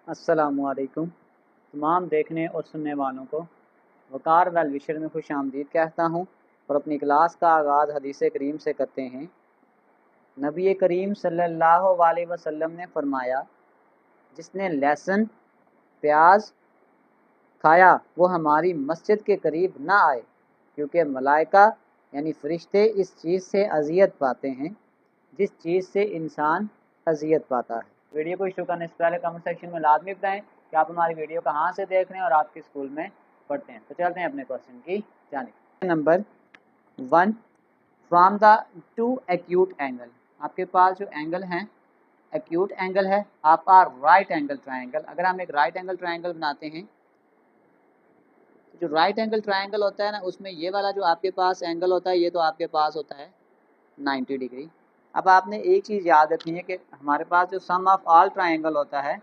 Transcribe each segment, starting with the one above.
अस्सलामुअलैकुम। तमाम देखने और सुनने वालों को वक़ार वेल विशर में खुश आमदीद कहता हूँ और अपनी क्लास का आगाज़ हदीस करीम से करते हैं। नबी करीम सल्लल्लाहु अलैहि वसल्लम ने फरमाया, जिसने लहसुन प्याज खाया वो हमारी मस्जिद के करीब ना आए, क्योंकि मलाइका यानी फ़रिश्ते इस चीज़ से अज़ियत पाते हैं जिस चीज़ से इंसान अज़ियत पाता है। वीडियो को शुरू करने से पहले कमेंट सेक्शन में लाजमी बताएं कि आप हमारी वीडियो कहाँ से देख रहे हैं और आपके स्कूल में पढ़ते हैं। तो चलते हैं अपने क्वेश्चन की जानिब। Number 1, from the two acute angle. आपके पास जो एंगल हैं एक्यूट एंगल है, आप आर राइट एंगल ट्राइंगल। अगर हम एक राइट एंगल ट्राइंगल बनाते हैं, जो राइट एंगल ट्राइंगल होता है ना, उसमें ये वाला जो आपके पास एंगल होता है ये तो आपके पास होता है 90 डिग्री। अब आपने एक चीज़ याद रखनी है कि हमारे पास जो सम ऑफ ऑल ट्राइंगल होता है,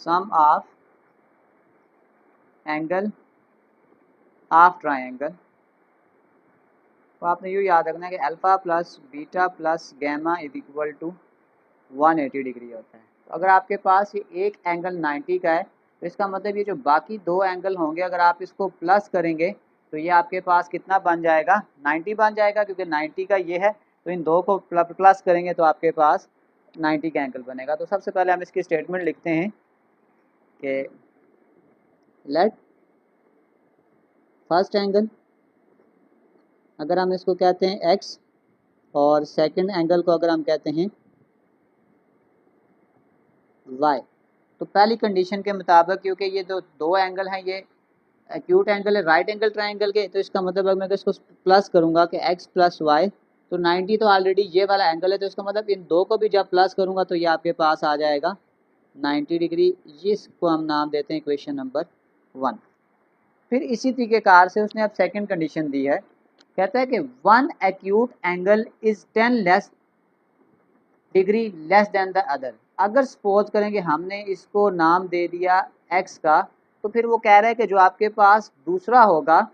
sum of angle of triangle, तो आपने यूँ याद रखना है कि alpha plus beta plus gamma is equal to 180 degree होता है। तो अगर आपके पास ये एक एंगल 90 का है, तो इसका मतलब ये जो बाकी दो एंगल होंगे अगर आप इसको प्लस करेंगे तो ये आपके पास कितना बन जाएगा, 90 बन जाएगा, क्योंकि 90 का ये है। तो इन दो को प्लस करेंगे तो आपके पास 90 का एंगल बनेगा। तो सबसे पहले हम इसकी स्टेटमेंट लिखते हैं कि लेट फर्स्ट एंगल, अगर हम इसको कहते हैं x और सेकंड एंगल को अगर हम कहते हैं y, तो पहली कंडीशन के मुताबिक, क्योंकि ये जो दो एंगल हैं ये एक्यूट एंगल है राइट एंगल ट्राइंगल के, तो इसका मतलब अगर मैं इसको प्लस करूंगा कि x प्लस वाई, तो 90 तो ऑलरेडी ये वाला एंगल है, तो इसका मतलब इन दो को भी जब प्लस करूंगा तो ये आपके पास आ जाएगा 90 डिग्री। इसको हम नाम देते हैं इक्वेशन नंबर 1। फिर इसी तरीके कार से उसने अब सेकंड कंडीशन दी है, कहता है कि one acute angle is 10 less degree less than the other. अगर सपोज करेंगे हमने इसको नाम दे दिया x का, तो फिर वो कह रहा है कि जो आपके पास दूसरा होगा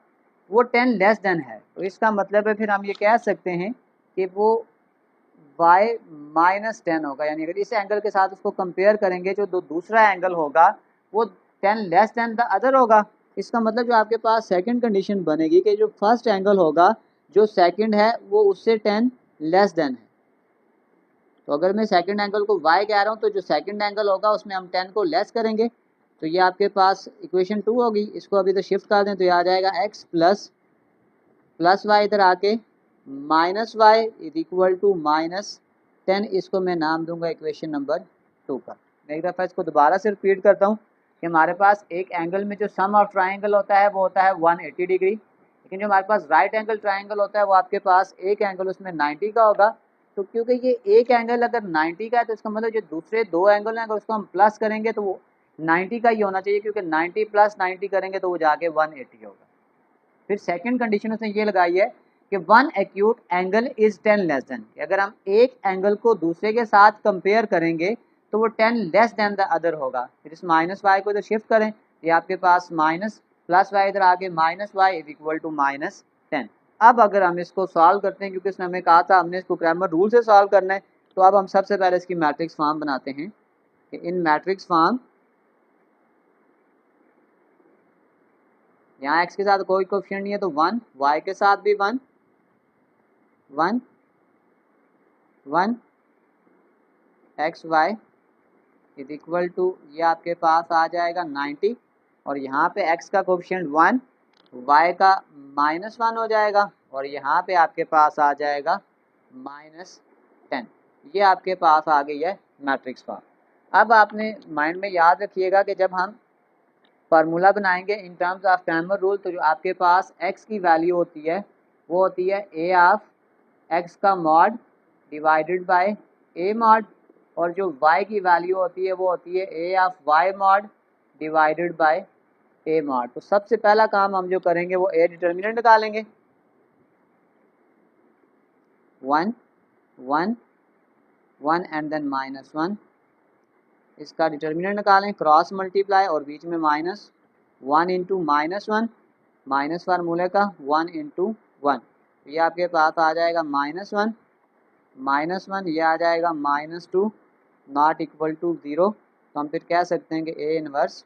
वो 10 लेस देन है, तो इसका मतलब है फिर हम ये कह सकते हैं कि वो y माइनस 10 होगा। यानी अगर इस एंगल के साथ उसको कंपेयर करेंगे, जो दूसरा एंगल होगा वो 10 लेस देन द अदर होगा। इसका मतलब जो आपके पास सेकंड कंडीशन बनेगी कि जो फर्स्ट एंगल होगा जो सेकंड है वो उससे 10 लेस देन है। तो अगर मैं सेकंड एंगल को y कह रहा हूँ, तो जो सेकंड एंगल होगा उसमें हम 10 को लेस करेंगे, तो ये आपके पास इक्वेशन 2 होगी। इसको अभी तो शिफ्ट कर दें तो ये आ जाएगा x प्लस वाई, इधर आके minus y is equal to minus 10। इसको मैं नाम दूंगा इक्वेशन नंबर 2 का। मैं एक दफ़ा इसको दोबारा से रिपीट करता हूँ कि हमारे पास एक एंगल में जो सम ऑफ ट्राइंगल होता है वो होता है 180 डिग्री, लेकिन जो हमारे पास राइट एंगल ट्राइंगल होता है वो आपके पास एक एंगल उसमें 90 का होगा। तो क्योंकि ये एक एंगल अगर 90 का है, तो इसका मतलब जो दूसरे दो एंगल हैं अगर उसको हम प्लस करेंगे तो वो 90 का ही होना चाहिए, क्योंकि 90 प्लस 90 करेंगे तो वो जाके 180 होगा। फिर सेकंड कंडीशन उसने ये लगाई है कि one acute angle is 10 less than. अगर हम एक एंगल को दूसरे के साथ कंपेयर करेंगे तो वो 10 लेस देन द अदर होगा। फिर इस माइनस वाई को इधर शिफ्ट करें, ये आपके पास माइनस प्लस वाई इधर आके minus y is equal to minus 10। अब अगर हम इसको सॉल्व करते हैं, क्योंकि इसने हमें कहा था हमने इसको क्रैमर रूल से सॉल्व करना है, तो अब हम सबसे पहले इसकी मैट्रिक्स फॉर्म बनाते हैं कि इन मैट्रिक्स फॉर्म, यहाँ x के साथ कोई कोएफिशिएंट नहीं है तो 1, y के साथ भी 1 1 1 x y is equal to, ये आपके पास आ जाएगा 90, और यहाँ पे x का कोएफिशिएंट 1, y का -1 हो जाएगा, और यहाँ पे आपके पास आ जाएगा -10। ये आपके पास आ गई है मैट्रिक्स फॉर्म। अब आपने माइंड में याद रखिएगा कि जब हम फार्मूला बनाएंगे इन टर्म्स ऑफ क्रैमर रूल, तो जो आपके पास x की वैल्यू होती है वो होती है a ऑफ x का mod divided by a mod, और जो y की वैल्यू होती है वो होती है a of y mod divided by a mod. तो सबसे पहला काम हम जो करेंगे वो a डिटर्मिनेंट निकालेंगे, 1 1 1 एंड देन -1। इसका डिटर्मिनेंट निकालें, क्रॉस मल्टीप्लाई और बीच में माइनस, 1 इंटू -1, माइनस फार्मूले का 1 इंटू 1, ये आपके पास आ जाएगा -1 ये आ जाएगा -2 नॉट इक्वल टू 0। तो हम फिर कह सकते हैं कि ए इनवर्स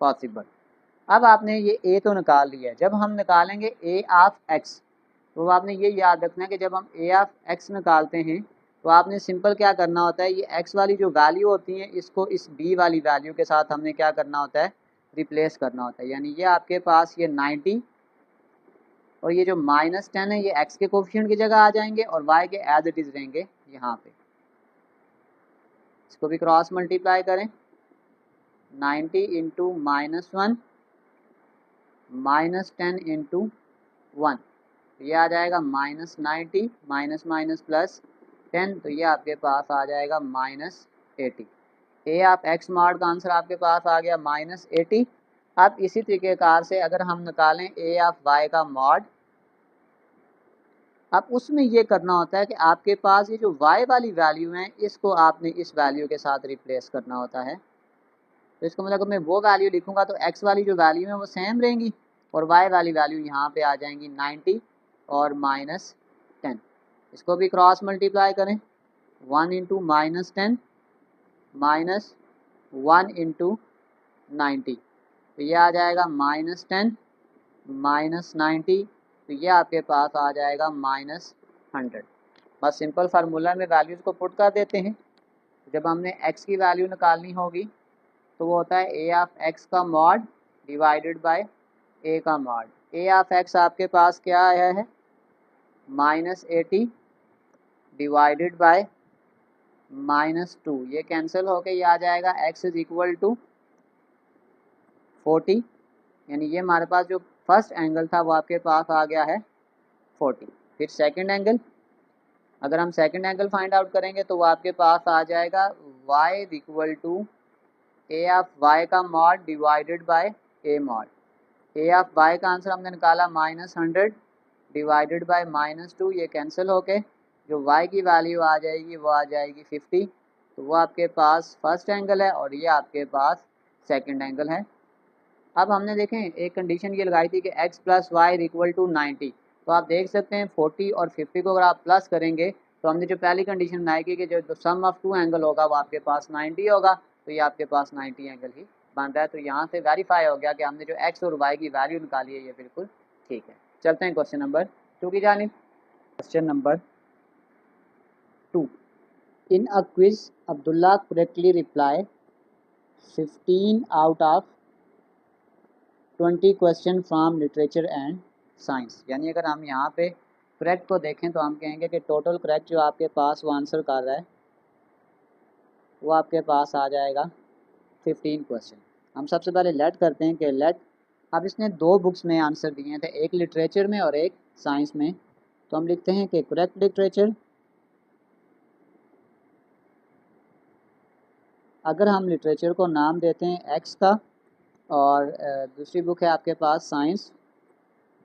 पॉसिबल। अब आपने ये ए तो निकाल लिया है, जब हम निकालेंगे ए ऑफ एक्स तो आपने ये याद रखना है कि जब हम ए ऑफ एक्स निकालते हैं तो आपने सिंपल क्या करना होता है, ये एक्स वाली जो वैल्यू होती है इसको इस बी वाली वैल्यू के साथ हमने क्या करना होता है, रिप्लेस करना होता है। यानी ये आपके पास ये 90 और ये जो -10 है ये एक्स के कोफिशिएंट की जगह आ जाएंगे और वाई के एज इट इज़ रहेंगे यहाँ पे। इसको भी क्रॉस मल्टीप्लाई करें, 90 इंटू -1 -10 इंटू 1, तो ये आ जाएगा -90 माइनस माइनस प्लस 10, तो ये आपके पास आ जाएगा -80। ए ऑफ एक्स मॉड का आंसर आपके पास आ गया -80। अब इसी तरीक़ेकार से अगर हम निकालें ए ऑफ वाई का मॉड, अब उसमें ये करना होता है कि आपके पास ये जो y वाली वैल्यू है इसको आपने इस वैल्यू के साथ रिप्लेस करना होता है। तो इसको मतलब मैं वो वैल्यू लिखूंगा तो x वाली जो वैल्यू है वो सेम रहेंगी और y वाली वैल्यू यहाँ पे आ जाएंगी 90 और -10। इसको भी क्रॉस मल्टीप्लाई करें, 1 इंटू -10 माइनस 1 इंटू 90, तो ये आ जाएगा -10 -90, तो ये आपके पास आ जाएगा -100। बस सिंपल फार्मूला में वैल्यूज़ को पुट कर देते हैं। जब हमने x की वैल्यू निकालनी होगी तो वो होता है ए ऑफ एक्स का मॉड डिवाइडेड बाय ए का मॉड। ए ऑफ एक्स आपके पास क्या आया है, -80 डिवाइडेड बाय -2, ये कैंसिल होके ये आ जाएगा x इज इक्वल टू 40, यानी ये हमारे पास जो फर्स्ट एंगल था वो आपके पास आ गया है 40। फिर सेकंड एंगल, अगर हम सेकंड एंगल फाइंड आउट करेंगे तो वो आपके पास आ जाएगा y is equal to A of y का mod divided by A mod. A of y का आंसर हमने निकाला -100 डिवाइडेड बाय -2, ये कैंसिल होके जो y की वैल्यू आ जाएगी वो आ जाएगी 50, तो वो आपके पास फर्स्ट एंगल है और ये आपके पास सेकंड एंगल है। अब हमने देखें एक कंडीशन ये लगाई थी कि x plus y equal to 90, तो आप देख सकते हैं 40 और 50 को अगर आप प्लस करेंगे तो हमने जो पहली कंडीशन बनाई कि जो सम ऑफ टू एंगल होगा वो आपके पास 90 होगा, तो ये आपके पास 90 एंगल ही बन रहा है। तो यहाँ से वेरीफाई हो गया कि हमने जो x और y की वैल्यू निकाली है ये बिल्कुल ठीक है। चलते हैं क्वेश्चन नंबर 2 की जानिब। Question number 2, in a quiz Abdullah correctly reply 15 out of 20 question from literature and science. यानी अगर हम यहाँ पे करेक्ट को देखें तो हम कहेंगे कि टोटल करेक्ट जो आपके पास वो आंसर कर रहा है वो आपके पास आ जाएगा 15 क्वेश्चन। हम सबसे पहले लेट करते हैं कि लेट, अब इसने दो बुक्स में आंसर दिए थे, एक लिटरेचर में और एक साइंस में, तो हम लिखते हैं कि करेक्ट लिटरेचर, अगर हम लिटरेचर को नाम देते हैं एक्स का और दूसरी बुक है आपके पास साइंस,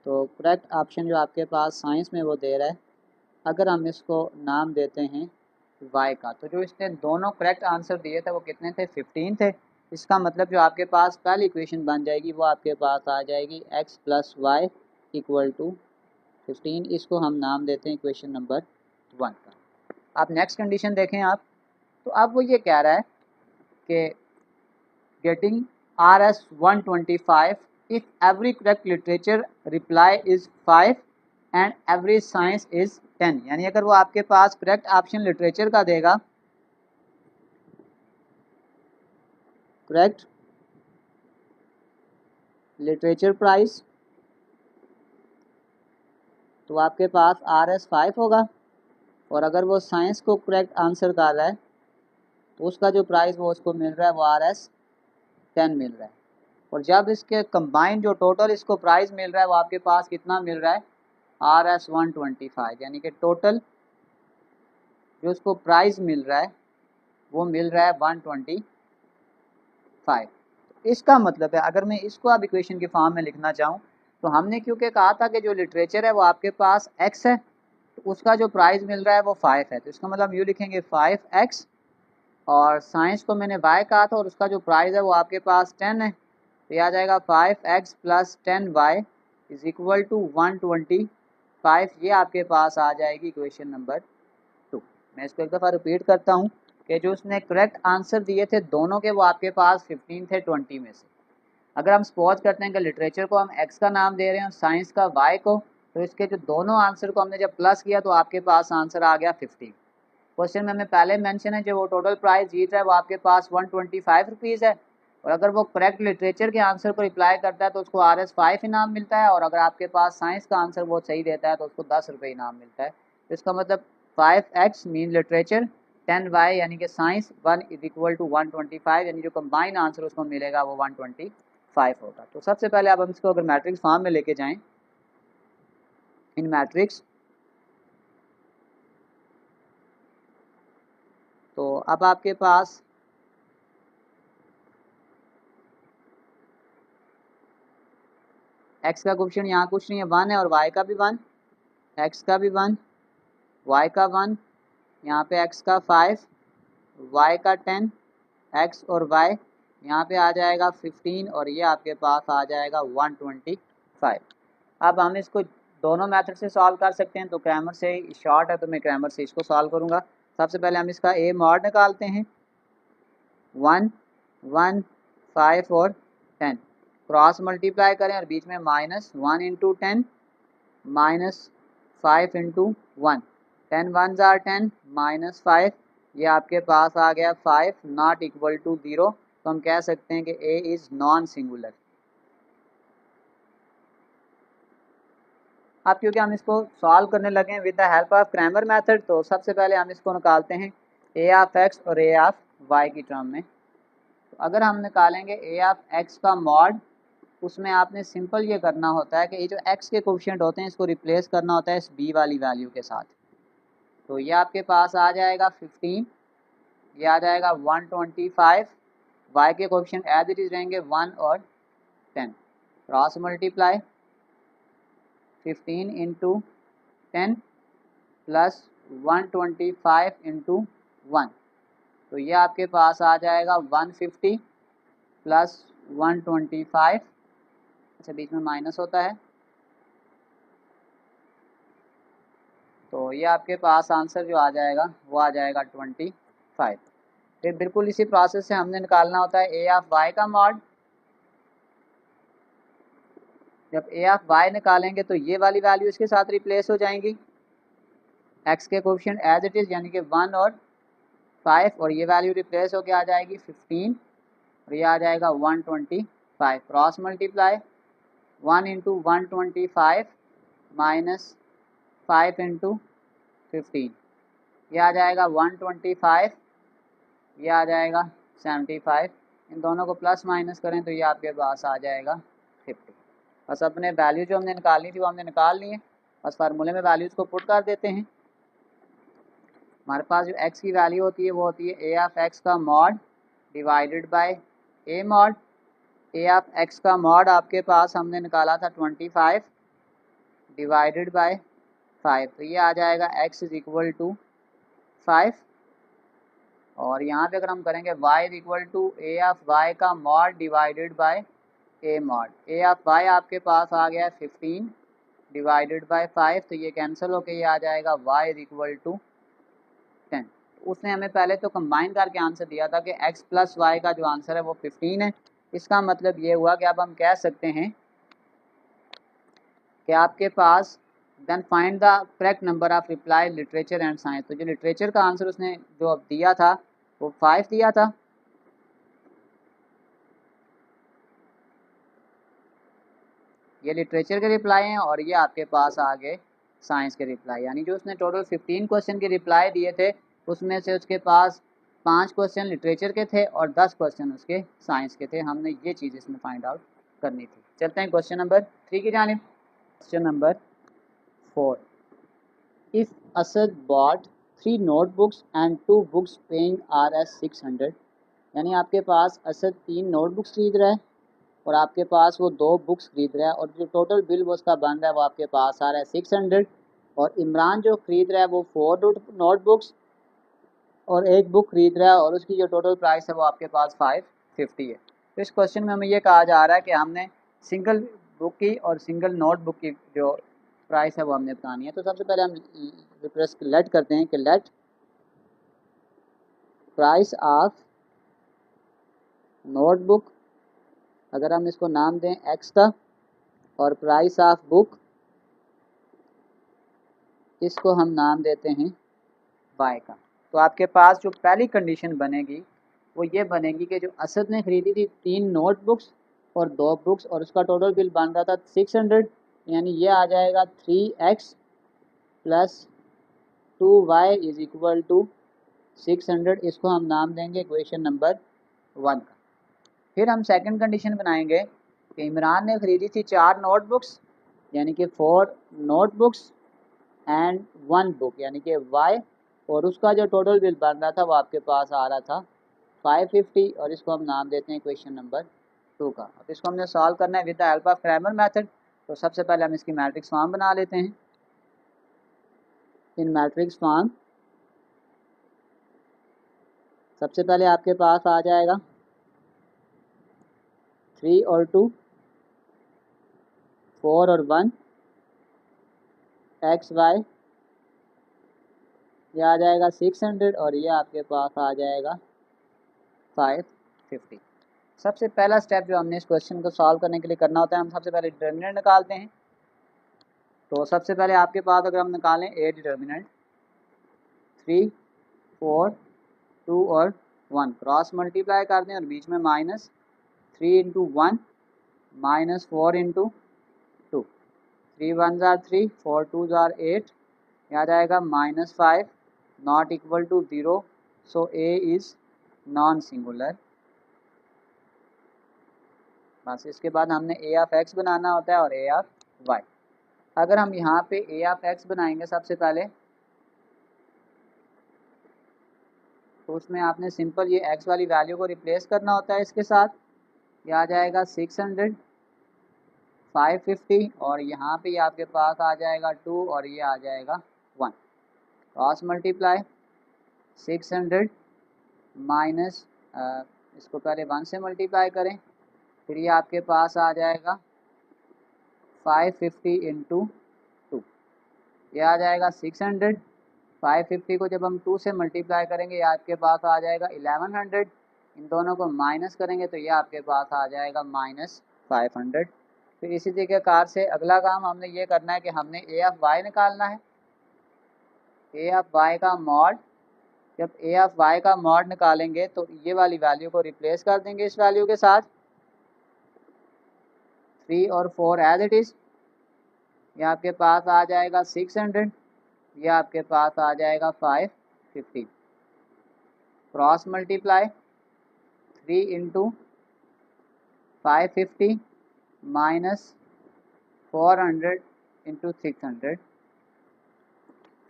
तो करेक्ट ऑप्शन जो आपके पास साइंस में वो दे रहा है, अगर हम इसको नाम देते हैं वाई का, तो जो इसने दोनों करेक्ट आंसर दिए थे वो कितने थे, 15 थे। इसका मतलब जो आपके पास पहली इक्वेशन बन जाएगी वो आपके पास आ जाएगी x plus y equal to 15, इसको हम नाम देते हैं इक्वेशन नंबर 1 का। आप नेक्स्ट कंडीशन देखें आप, तो अब वो ये कह रहा है कि getting RS 125 if every correct literature reply is 5 and every science is 10। यानी अगर वो आपके पास करेक्ट ऑप्शन लिटरेचर का देगा, करेक्ट लिटरेचर प्राइस, तो आपके पास RS 5 होगा, और अगर वो साइंस को करेक्ट आंसर कर रहा है तो उसका जो प्राइस वो उसको मिल रहा है वो RS 10 मिल रहा है। और जब इसके कंबाइंड जो टोटल इसको प्राइस मिल रहा है वो आपके पास कितना मिल रहा है, RS 125, यानी कि टोटल जो उसको प्राइस मिल रहा है वो मिल रहा है 125। इसका मतलब है अगर मैं इसको अब इक्वेशन के फॉर्म में लिखना चाहूँ तो हमने क्योंकि कहा था कि जो लिटरेचर है वो आपके पास x है, तो उसका जो प्राइस मिल रहा है वो 5 है, तो इसका मतलब यूँ लिखेंगे 5x, और साइंस को मैंने y कहा था और उसका जो प्राइस है वो आपके पास 10 है, तो यह आ जाएगा 5x plus 10y is equal to 125। ये आपके पास आ जाएगी इक्वेशन नंबर 2। मैं इसको एक दफ़ा रिपीट करता हूँ कि जो उसने करेक्ट आंसर दिए थे दोनों के, वो आपके पास 15 थे 20 में से। अगर हम सपोज करते हैं कि लिटरेचर को हम x का नाम दे रहे हैं और साइंस का y को, तो इसके जो दोनों आंसर को हमने जब प्लस किया तो आपके पास आंसर आ गया 15। क्वेश्चन में हमें पहले मेंशन है जो वो टोटल प्राइस जीत रहा है वो आपके पास 125 रुपीज़ है, और अगर वो करेक्ट लिटरेचर के आंसर को रिप्लाई करता है तो उसको RS5 इनाम मिलता है, और अगर आपके पास साइंस का आंसर वो सही देता है तो उसको 10 रुपये इनाम मिलता है। तो इसका मतलब 5x मीन लिटरेचर, 10y यानी कि साइंस, 1 इज इक्वल टू 125, यानी जो कंबाइन आंसर उसको मिलेगा वो 125 होगा। तो सबसे पहले आप हम इसको अगर मैट्रिक्स फॉर्म में लेके जाएं, इन मैट्रिक्स, तो अब आपके पास x का कोएफिशिएंट यहाँ कुछ नहीं है 1 है, और y का भी 1, x का भी 1, y का 1, यहाँ पे x का 5, y का 10, x और y यहाँ पे आ जाएगा 15, और ये आपके पास आ जाएगा 125। अब हम इसको दोनों मेथड से सॉल्व कर सकते हैं, तो क्रैमर से शॉर्ट है तो मैं क्रैमर से इसको सॉल्व करूँगा। सबसे पहले हम इसका a मॉड निकालते हैं, 1, 1, 5 और 10, क्रॉस मल्टीप्लाई करें और बीच में -1 इंटू 10 -5 इंटू 1, 10 1 जार 10 -5, ये आपके पास आ गया 5 नॉट इक्वल टू 0। तो हम कह सकते हैं कि a इज़ नॉन सिंगुलर। अब क्योंकि हम इसको सॉल्व करने लगे हैं with the help of Cramer method, तो सबसे पहले हम इसको निकालते हैं a ऑफ x और a ऑफ y की टर्म में। तो अगर हम निकालेंगे a ऑफ x का मॉड, उसमें आपने सिंपल ये करना होता है कि ये जो x के कोएफिशिएंट होते हैं इसको रिप्लेस करना होता है इस b वाली वैल्यू के साथ। तो ये आपके पास आ जाएगा 15, ये आ जाएगा 125, y के कोएफिशिएंट एज इट इज रहेंगे 1 और 10, cross multiply 15 into 10 plus 125 into 1, तो ये आपके पास आ जाएगा 150 प्लस 125, अच्छा बीच में माइनस होता है, तो ये आपके पास आंसर जो आ जाएगा वो आ जाएगा 25। फिर बिल्कुल इसी प्रोसेस से हमने निकालना होता है a ऑफ y का मॉड। जब a ऑफ y निकालेंगे तो ये वाली वैल्यू इसके साथ रिप्लेस हो जाएंगी, x के कोएफिशिएंट एज इट इज़ यानी कि 1 और 5, और ये वैल्यू रिप्लेस होकर आ जाएगी 15, और ये आ जाएगा 125, cross multiply 1 into 125 minus 5 into 15, ये आ जाएगा 125, ये आ जाएगा 75, इन दोनों को प्लस माइनस करें तो ये आपके पास आ जाएगा 50। बस अपने वैल्यू जो हमने निकालनी थी वो हमने निकाल ली है, बस फार्मूले में वैल्यूज़ को पुट कर देते हैं। हमारे पास जो x की वैल्यू होती है वो होती है a ऑफ x का mod divided by a mod. a of x का मॉड आपके पास हमने निकाला था 25 डिवाइडेड बाय 5, तो ये आ जाएगा x इज इक्वल टू 5, और यहाँ पे अगर हम करेंगे y is equal to a of y का mod divided by a mod. a of y आपके पास आ गया 15 डिवाइडेड बाय 5, तो ये कैंसिल होके ये आ जाएगा y इज इक्वल टू 10। उसने हमें पहले तो कंबाइन करके आंसर दिया था कि x प्लस वाई का जो आंसर है वो 15 है। इसका मतलब ये हुआ कि अब हम कह सकते हैं कि आपके पास then find the correct number of reply literature and science. तो जो लिटरेचर का आंसर उसने जो अब दिया था वो 5 दिया था, ये लिटरेचर के रिप्लाई हैं, और ये आपके पास आ गए साइंस के रिप्लाई। यानी जो उसने टोटल 15 क्वेश्चन के रिप्लाई दिए थे उसमें से उसके पास 5 क्वेश्चन लिटरेचर के थे और 10 क्वेश्चन उसके साइंस के थे। हमने ये चीज़ इसमें फाइंड आउट करनी थी। चलते हैं क्वेश्चन नंबर 3 की जानिब। Question number 4, if Asad bought 3 notebooks and 2 books paying RS 600, यानी आपके पास असद 3 नोटबुक्स खरीद रहा है और आपके पास वो 2 बुक्स खरीद रहा है, और जो टोटल बिल वो उसका बन रहा है वो आपके पास आ रहा है 600, और इमरान जो खरीद रहा है वो 4 नोटबुक्स और 1 बुक खरीद रहा है, और उसकी जो टोटल प्राइस है वो आपके पास 550 है। तो इस क्वेश्चन में हमें ये कहा जा रहा है कि हमने सिंगल बुक की और सिंगल नोटबुक की जो प्राइस है वो हमने बतानी है। तो सबसे पहले हम रिप्रेस लेट करते हैं कि लेट प्राइस ऑफ नोटबुक, अगर हम इसको नाम दें एक्स का, और प्राइस ऑफ बुक इसको हम नाम देते हैं वाई का। तो आपके पास जो पहली कंडीशन बनेगी वो ये बनेगी कि जो असद ने ख़रीदी थी 3 नोटबुक्स और 2 बुक्स, और उसका टोटल बिल बन रहा था 600, यानी ये आ जाएगा 3x plus 2y is equal to 600। इसको हम नाम देंगे इक्वेशन नंबर 1 का। फिर हम सेकंड कंडीशन बनाएंगे कि इमरान ने ख़रीदी थी 4 नोटबुक्स, यानी कि 4 नोटबुक्स एंड 1 बुक, यानी कि y, और उसका जो टोटल बिल बन रहा था वो आपके पास आ रहा था 550, और इसको हम नाम देते हैं क्वेश्चन नंबर 2 का। अब इसको हमने सॉल्व करना है with the help of Cramer method. तो सबसे पहले हम इसकी मैट्रिक्स फॉर्म बना लेते हैं। इन मैट्रिक्स फॉर्म सबसे पहले आपके पास आ जाएगा 3 और 2, 4 और 1, एक्स वाई, ये आ जाएगा 600, और ये आपके पास आ जाएगा 550। सबसे पहला स्टेप जो हमने इस क्वेश्चन को सॉल्व करने के लिए करना होता है, हम सबसे पहले डिटर्मिनेंट निकालते हैं। तो सबसे पहले आपके पास अगर हम निकालें ए डिटर्मिनेंट 3, 4, 2 और 1, क्रॉस मल्टीप्लाई कर दें और बीच में माइनस, 3 इंटू 1 माइनस 4 इंटू 2, 3 1 जार 3, 4 2 जार 8, यह आ जाएगा -5 not equal to 0, so A is non singular. बस इसके बाद हमने ए ऑफ एक्स बनाना होता है और ए ऑफ वाई। अगर हम यहाँ पे ए ऑफ एक्स बनाएंगे सबसे पहले, तो उसमें आपने सिंपल ये एक्स वाली वैल्यू को रिप्लेस करना होता है इसके साथ। ये आ जाएगा 600, 550, और यहाँ पे आपके पास आ जाएगा 2 और ये आ जाएगा 1, क्रॉस मल्टीप्लाई 600 माइनस, इसको पहले 1 से मल्टीप्लाई करें, फिर ये आपके पास आ जाएगा 550 इंटू 2, ये आ जाएगा 600। 550 को जब हम 2 से मल्टीप्लाई करेंगे ये आपके पास आ जाएगा 1100, इन दोनों को माइनस करेंगे तो ये आपके पास आ जाएगा -500। फिर इसी तरीके कार से अगला काम हमने ये करना है कि हमने ए ऑफ वाई निकालना है। ए ऑफ वाई का मॉड, जब ए ऑफ वाई का मॉड निकालेंगे तो ये वाली वैल्यू को रिप्लेस कर देंगे इस वैल्यू के साथ, 3 और 4 एज इट इज़, ये आपके पास आ जाएगा 600, ये आपके पास आ जाएगा 550, cross multiply 3 into 550 minus 400 into 600,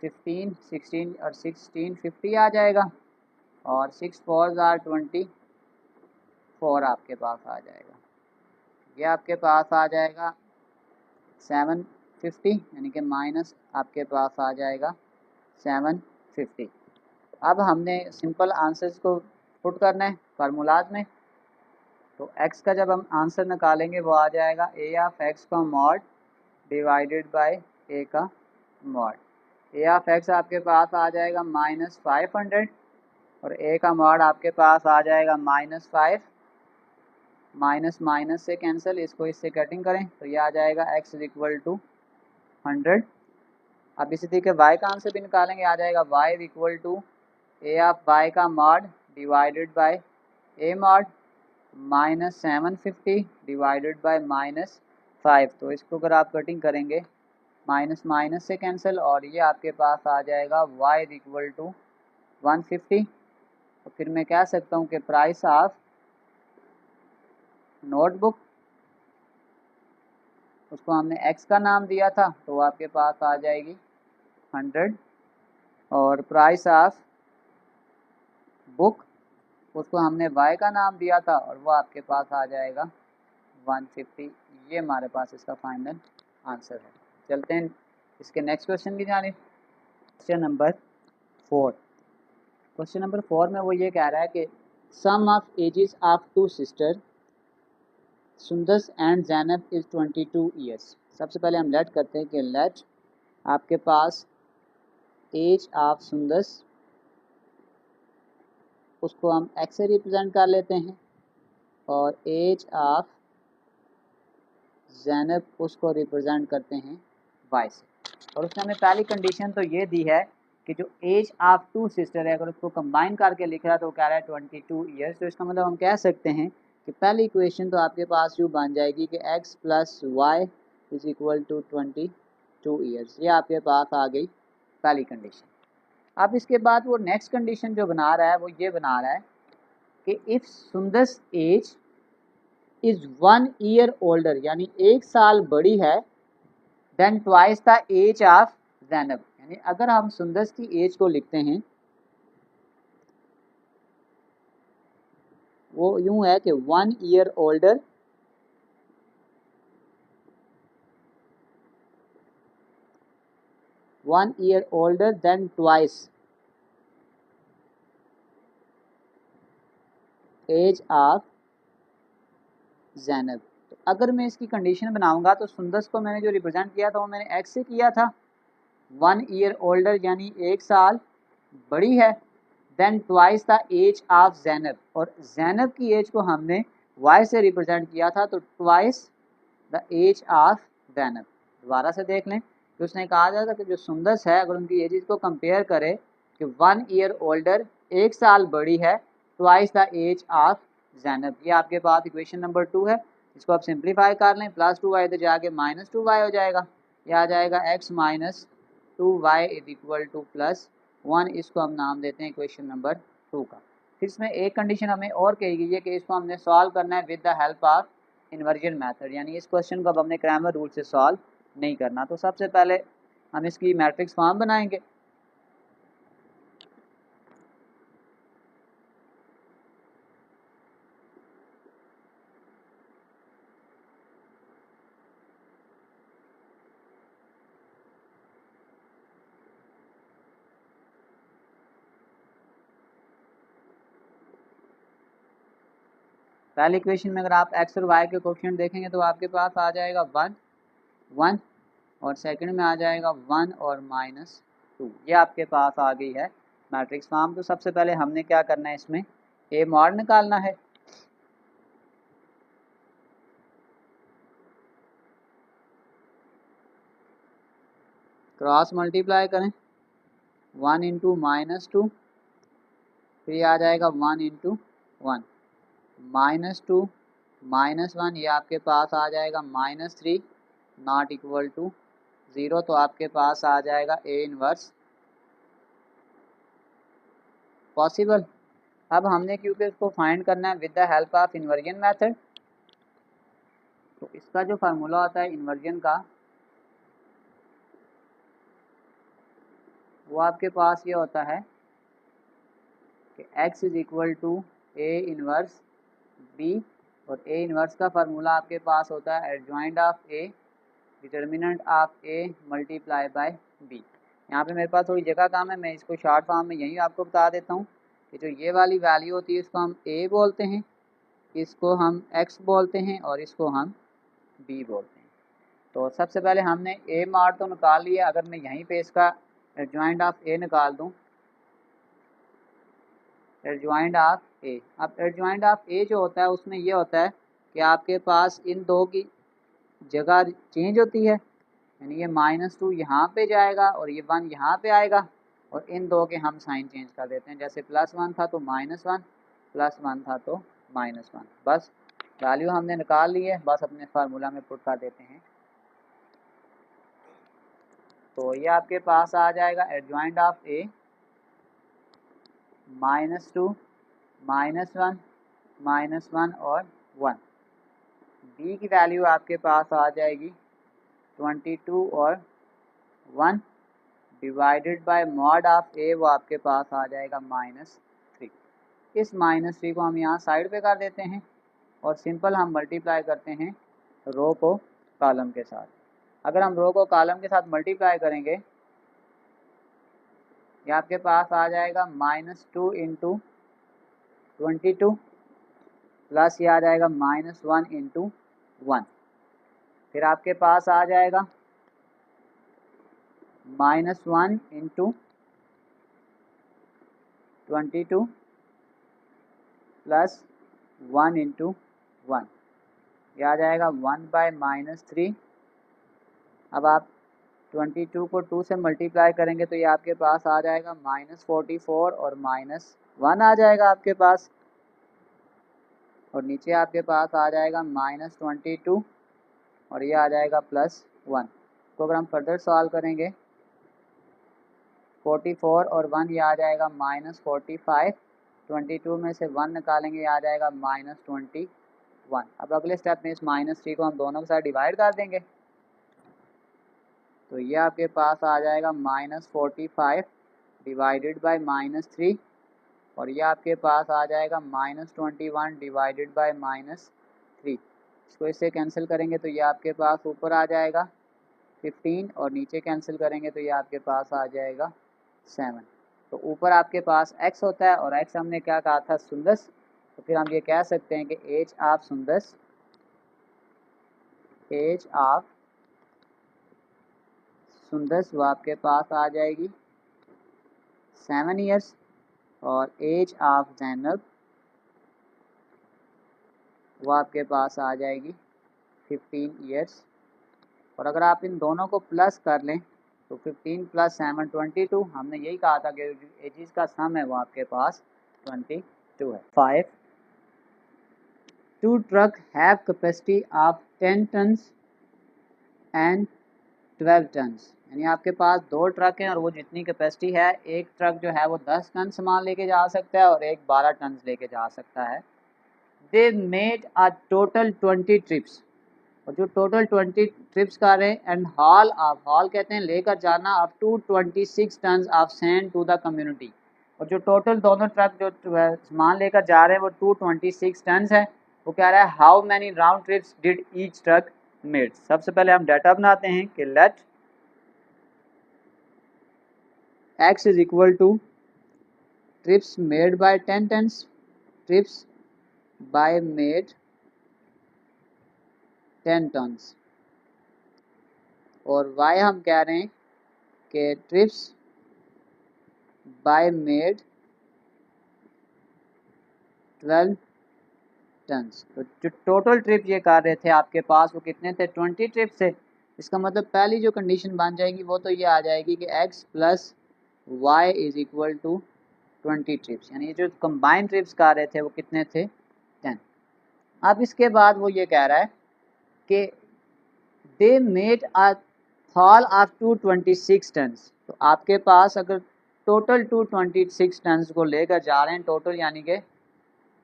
15 16 और 16 50 आ जाएगा, और 6 4 जार 24 आपके पास आ जाएगा। ये आपके पास आ जाएगा 750, यानी कि माइनस आपके पास आ जाएगा 750। अब हमने सिंपल आंसर्स को पुट करना है फार्मूलाज में। तो x का जब हम आंसर निकालेंगे वो आ जाएगा ए ऑफ एक्स का मॉड डिवाइडेड बाय ए का मॉड। ए ऑफ एक्स आपके पास आ जाएगा -500, और ए का मॉड आपके पास आ जाएगा -5, माइनस माइनस से कैंसिल, इसको इससे कटिंग करें तो ये आ जाएगा x इज इक्वल टू 100। अब इसी तरीके y का आंसर भी निकालेंगे, आ जाएगा y is equal to A of y का mod divided by A mod -750 divided by -5। तो इसको अगर आप कटिंग करेंगे माइनस माइनस से कैंसिल, और ये आपके पास आ जाएगा y इज इक्वल टू 150। तो फिर मैं कह सकता हूँ कि प्राइस ऑफ नोटबुक, उसको हमने x का नाम दिया था तो वो आपके पास आ जाएगी 100, और प्राइस ऑफ बुक, उसको हमने y का नाम दिया था और वो आपके पास आ जाएगा 150। ये हमारे पास इसका फाइनल आंसर है। चलते हैं इसके नेक्स्ट क्वेश्चन की जानिब। Question number 4। क्वेश्चन नंबर 4 में वो ये कह रहा है कि sum of ages of 2 sister Sundas and Zainab is 22 years. सबसे पहले हम लेट करते हैं कि लेट आपके पास एज ऑफ सुंदस उसको हम x से रिप्रेजेंट कर लेते हैं और एज ऑफ ज़ैनब उसको रिप्रेजेंट करते हैं y से। और उसने हमें पहली कंडीशन तो ये दी है कि जो एज ऑफ टू सिस्टर है अगर उसको कंबाइन करके लिख रहा है तो कह रहा है 22 ईयर्स। तो इसका मतलब हम कह सकते हैं कि पहली इक्वेशन तो आपके पास यूँ बन जाएगी कि x plus y is equal to 22 years. ये आपके पास आ गई पहली कंडीशन। अब इसके बाद वो नेक्स्ट कंडीशन जो बना रहा है वो ये बना रहा है कि if Sundas age is 1 year older, यानी 1 साल बड़ी है, then twice the age of Zainab. यानी अगर हम सुंदस की एज को लिखते हैं वो यूं है कि 1 year older then twice age of Zainab. तो अगर मैं इसकी कंडीशन बनाऊंगा तो सुंदस को मैंने जो रिप्रेजेंट किया था वो मैंने x से किया था, 1 ईयर ओल्डर यानी 1 साल बड़ी है, then twice the age of Zainab, और ज़ैनब की एज को हमने y से रिप्रेजेंट किया था तो twice the age of Zainab. दोबारा से देख लें कि उसने कहा था कि जो सुंदस है अगर उनकी एजेस को कंपेयर करे कि 1 ईयर ओल्डर 1 साल बड़ी है, twice the age of Zainab. ये आपके पास इक्वेशन नंबर 2 है। इसको आप सिंप्लीफाई कर लें, प्लस 2y इधर जाके माइनस 2y हो जाएगा, ये आ जाएगा x minus 2y is equal two plus 1। इसको हम नाम देते हैं इक्वेशन नंबर 2 का। फिर इसमें एक कंडीशन हमें और कही गई है कि इसको हमने सॉल्व करना है with the help of inversion method, यानी इस क्वेश्चन को अब हमने क्रैमर रूल से सॉल्व नहीं करना। तो सबसे पहले हम इसकी मैट्रिक्स फॉर्म बनाएंगे। पहली इक्वेशन में अगर आप x और y के कोएफिशिएंट देखेंगे तो आपके पास आ जाएगा 1 1, और सेकंड में आ जाएगा 1 और माइनस 2। ये आपके पास आ गई है मैट्रिक्स फॉर्म। तो सबसे पहले हमने क्या करना है, इसमें ए मॉड निकालना है। क्रॉस मल्टीप्लाई करें 1 इंटू माइनस 2, फिर ये आ जाएगा 1 इंटू 1, माइनस 2 माइनस 1, ये आपके पास आ जाएगा माइनस 3 नॉट इक्वल टू 0। तो आपके पास आ जाएगा ए इनवर्स पॉसिबल। अब हमने क्योंकि इसको फाइंड करना है with the help of inversion method, तो इसका जो फार्मूला होता है इन्वर्जन का वो आपके पास ये होता है कि x is equal to A inverse b, और ए इनवर्स का फार्मूला आपके पास होता है adjoint of A determinant of A multiply by b। यहाँ पे मेरे पास थोड़ी जगह कम है, मैं इसको शॉर्ट फॉर्म में यही आपको बता देता हूँ कि जो ये वाली वैल्यू होती है इसको हम a बोलते हैं, इसको हम x बोलते हैं और इसको हम b बोलते हैं। तो सबसे पहले हमने a मार तो निकाल लिया। अगर मैं यहीं पे इसका एडजॉइंट ऑफ a निकाल दूँ, एडजॉइंट ऑफ ए, अब एडजॉइंट ऑफ ए जो होता है उसमें ये होता है कि आपके पास इन दो की जगह चेंज होती है, यानी ये माइनस 2 यहाँ पे जाएगा और ये 1 यहाँ पे आएगा, और इन दो के हम साइन चेंज कर देते हैं। जैसे प्लस 1 था तो माइनस 1, प्लस 1 था तो माइनस 1। बस वैल्यू हमने निकाल ली है, बस अपने फार्मूला में पुट कर देते हैं। तो ये आपके पास आ जाएगा adjoint of A minus 2 minus 1 minus 1 और 1। बी की वैल्यू आपके पास आ जाएगी 22 और 1 डिवाइडेड बाय मॉड ऑफ ए, वो आपके पास आ जाएगा -3। इस -3 को हम यहाँ साइड पे कर देते हैं और सिंपल हम मल्टीप्लाई करते हैं रो को कॉलम के साथ। अगर हम रो को कॉलम के साथ मल्टीप्लाई करेंगे, ये आपके पास आ जाएगा -2 इंटू 22 प्लस ये आ जाएगा -1 इंटू 1, फिर आपके पास आ जाएगा -1 इंटू 22 प्लस 1 इंटू 1, ये आ जाएगा 1/-3। अब आप 22 को 2 से मल्टीप्लाई करेंगे तो ये आपके पास आ जाएगा -44 और -1 आ जाएगा आपके पास, और नीचे आपके पास आ जाएगा -22 और ये आ जाएगा +1। तो अगर हम फर्दर सॉल्व करेंगे 44 और 1 ये आ जाएगा -45, 22 में से 1 निकालेंगे ये आ जाएगा -21। अब अगले स्टेप में इस -3 को हम दोनों के साथ डिवाइड कर देंगे, तो ये आपके पास आ जाएगा -45 डिवाइडेड बाय -3 और ये आपके पास आ जाएगा -21 डिवाइडेड बाय -3। इसको इससे कैंसिल करेंगे तो ये आपके पास ऊपर आ जाएगा 15 और नीचे कैंसिल करेंगे तो ये आपके पास आ जाएगा 7। तो ऊपर आपके पास x होता है और x हमने क्या कहा था, सुंदस, तो फिर हम ये कह सकते हैं कि age of Sundas, age of Sundas वो आपके पास आ जाएगी 7 ईयर्स और एज ऑफ जैनब वो आपके पास आ जाएगी 15 ईयर्स। और अगर आप इन दोनों को प्लस कर लें तो 15 + 7 22, हमने यही कहा था कि एजेस का सम है वो आपके पास 22 है। 5 2 truck have capacity of 10 tons and 12 tons, यानी आपके पास 2 ट्रक हैं और वो जितनी कैपेसिटी है, एक ट्रक जो है वो 10 टन सामान लेके जा सकता है और एक 12 टन लेके जा सकता है। दे मेड अ टोटल 20 ट्रिप्स, और जो टोटल 20 ट्रिप्स कर रहे हैं, एंड हॉल ऑफ, हॉल कहते हैं लेकर जाना, up to 26 ton of sand to the community, और जो टोटल दोनों ट्रक जो सामान लेकर जा रहे हैं वो 226 टन है। वो कह रहा है how many round trips did each truck made. सबसे पहले हम डाटा बनाते हैं कि let x is equal to trips made by 10 tons, trips by made 10 tons, और y हम कह रहे हैं कि ट्रिप्स बाय मेड 12 टन्स। तो जो टोटल ट्रिप ये कर रहे थे आपके पास वो कितने थे, 20 ट्रिप थे। इसका मतलब पहली जो कंडीशन बन जाएगी वो तो ये आ जाएगी कि x + y is equal to 20 trips, यानी जो कंबाइंड ट्रिप्स कर रहे थे वो कितने थे, 10। अब इसके बाद वो ये कह रहा है कि they made a haul of 226 tons, तो आपके पास अगर टोटल 226 टन्स को लेकर जा रहे हैं टोटल, यानी कि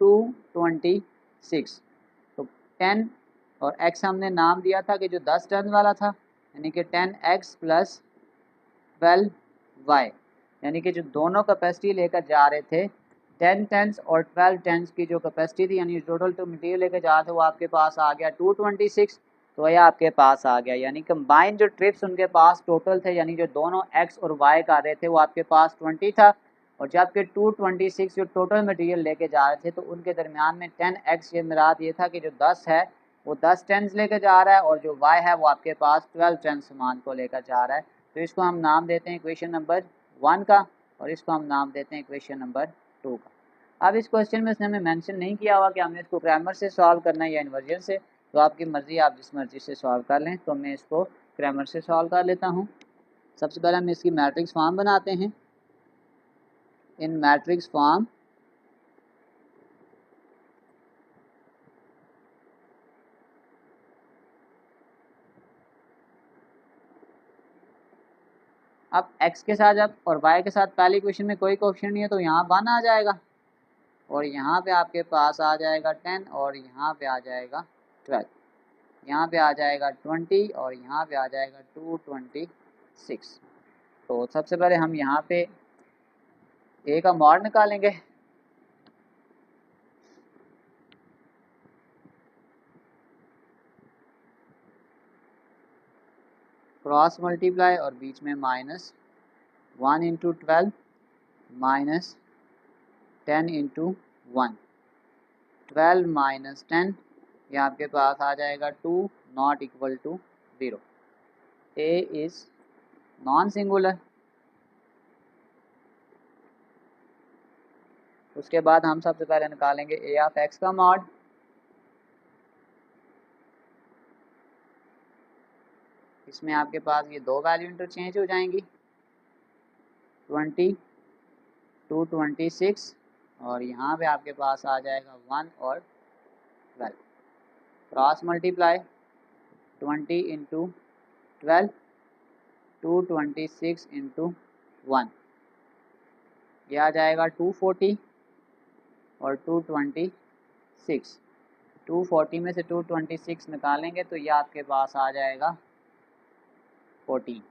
226, तो 10 और x हमने नाम दिया था कि जो 10 टन वाला था, यानी कि 10x + 12y, यानी कि जो दोनों कैपेसिटी लेकर जा रहे थे 10 टन्स और 12 टन्स की जो कैपेसिटी थी, यानी टोटल तो मटेरियल लेकर जा रहे थे वो आपके पास आ गया 226, तो यह आपके पास आ गया, यानी कंबाइन जो ट्रिप्स उनके पास टोटल थे, यानी जो दोनों x और y कर रहे थे वो आपके पास 20 था, और जबकि 226 जो टोटल मटेरियल लेके जा रहे थे तो उनके दरमियान में 10x, ये मुराद ये था कि जो 10 है वो 10 टन लेकर जा रहा है और जो y है वो आपके पास 12 टन सामान को लेकर जा रहा है। तो इसको हम नाम देते हैं इक्वेशन नंबर 1 का, और इसको हम नाम देते हैं इक्वेशन नंबर 2 का। अब इस क्वेश्चन में इसने हमें मेंशन नहीं किया हुआ कि हमने इसको ग्रामर से सॉल्व करना है या इन्वर्जन से, तो आपकी मर्ज़ी, आप जिस मर्ज़ी से सॉल्व कर लें। तो मैं इसको ग्रामर से सॉल्व कर लेता हूँ। सबसे पहले हम इसकी मैट्रिक्स फॉर्म बनाते हैं। इन मैट्रिक्स फॉर्म अब x के साथ जब और y के साथ पहली इक्वेशन में कोई कोएफिशिएंट नहीं है तो यहाँ 1 आ जाएगा, और यहाँ पे आपके पास आ जाएगा 10 और यहाँ पे आ जाएगा 12, यहाँ पे आ जाएगा 20 और यहाँ पे आ जाएगा 226। तो सबसे पहले हम यहाँ पे a का मॉड निकालेंगे। क्रॉस मल्टीप्लाई और बीच में -1 × 12 माइनस 10 × 1, 12 - 10, ये आपके पास आ जाएगा 2 not equal to 0। a is non singular, तो उसके बाद हम सबसे पहले निकालेंगे ए ऑफ एक्स का मॉड। इसमें आपके पास ये दो वैल्यू इंटरचेंज हो जाएंगी, 20 टू 26, और यहाँ पे आपके पास आ जाएगा 1 और 12। क्रॉस मल्टीप्लाई 20 इंटू 12 226 इंटू 1, ये आ जाएगा 240 और 226। 240 में से 226 निकालेंगे तो ये आपके पास आ जाएगा 14।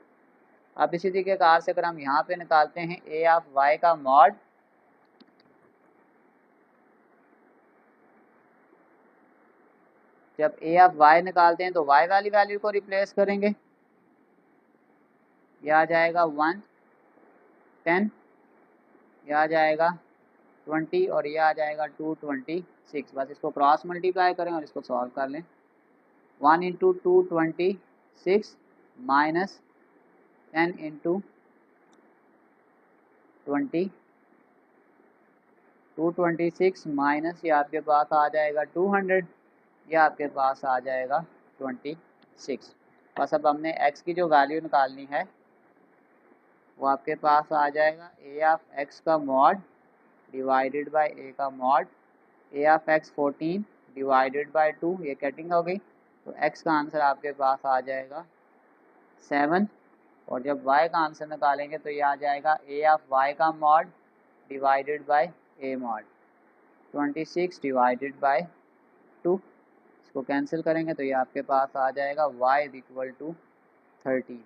अब इसी तरीके से अगर हम यहाँ पे निकालते हैं ए ऑफ वाई का मॉड, जब ए ऑफ वाई निकालते हैं तो वाई वाली वैल्यू को रिप्लेस करेंगे, यह आ जाएगा 1 10, यह आ जाएगा 20 और यह आ जाएगा 226। बस इसको क्रॉस मल्टीप्लाई करें और इसको सॉल्व कर लें। 1 इंटू 226 माइनस 10 इंटू 20, 226 माइनस ये आपके पास आ जाएगा 200, ये आपके पास आ जाएगा 26। बस अब हमने x की जो वैल्यू निकालनी है वो आपके पास आ जाएगा ए ऑफ एक्स का मॉड डिवाइडेड बाय ए का mod. A of x 14 divided by 2, ये कटिंग हो गई, तो x का आंसर आपके पास आ जाएगा 7। और जब y का आंसर निकालेंगे तो ये आ जाएगा ए ऑफ y का mod divided by A mod. 26 divided by 2, इसको कैंसिल करेंगे तो ये आपके पास आ जाएगा y इज इक्वल टू 13।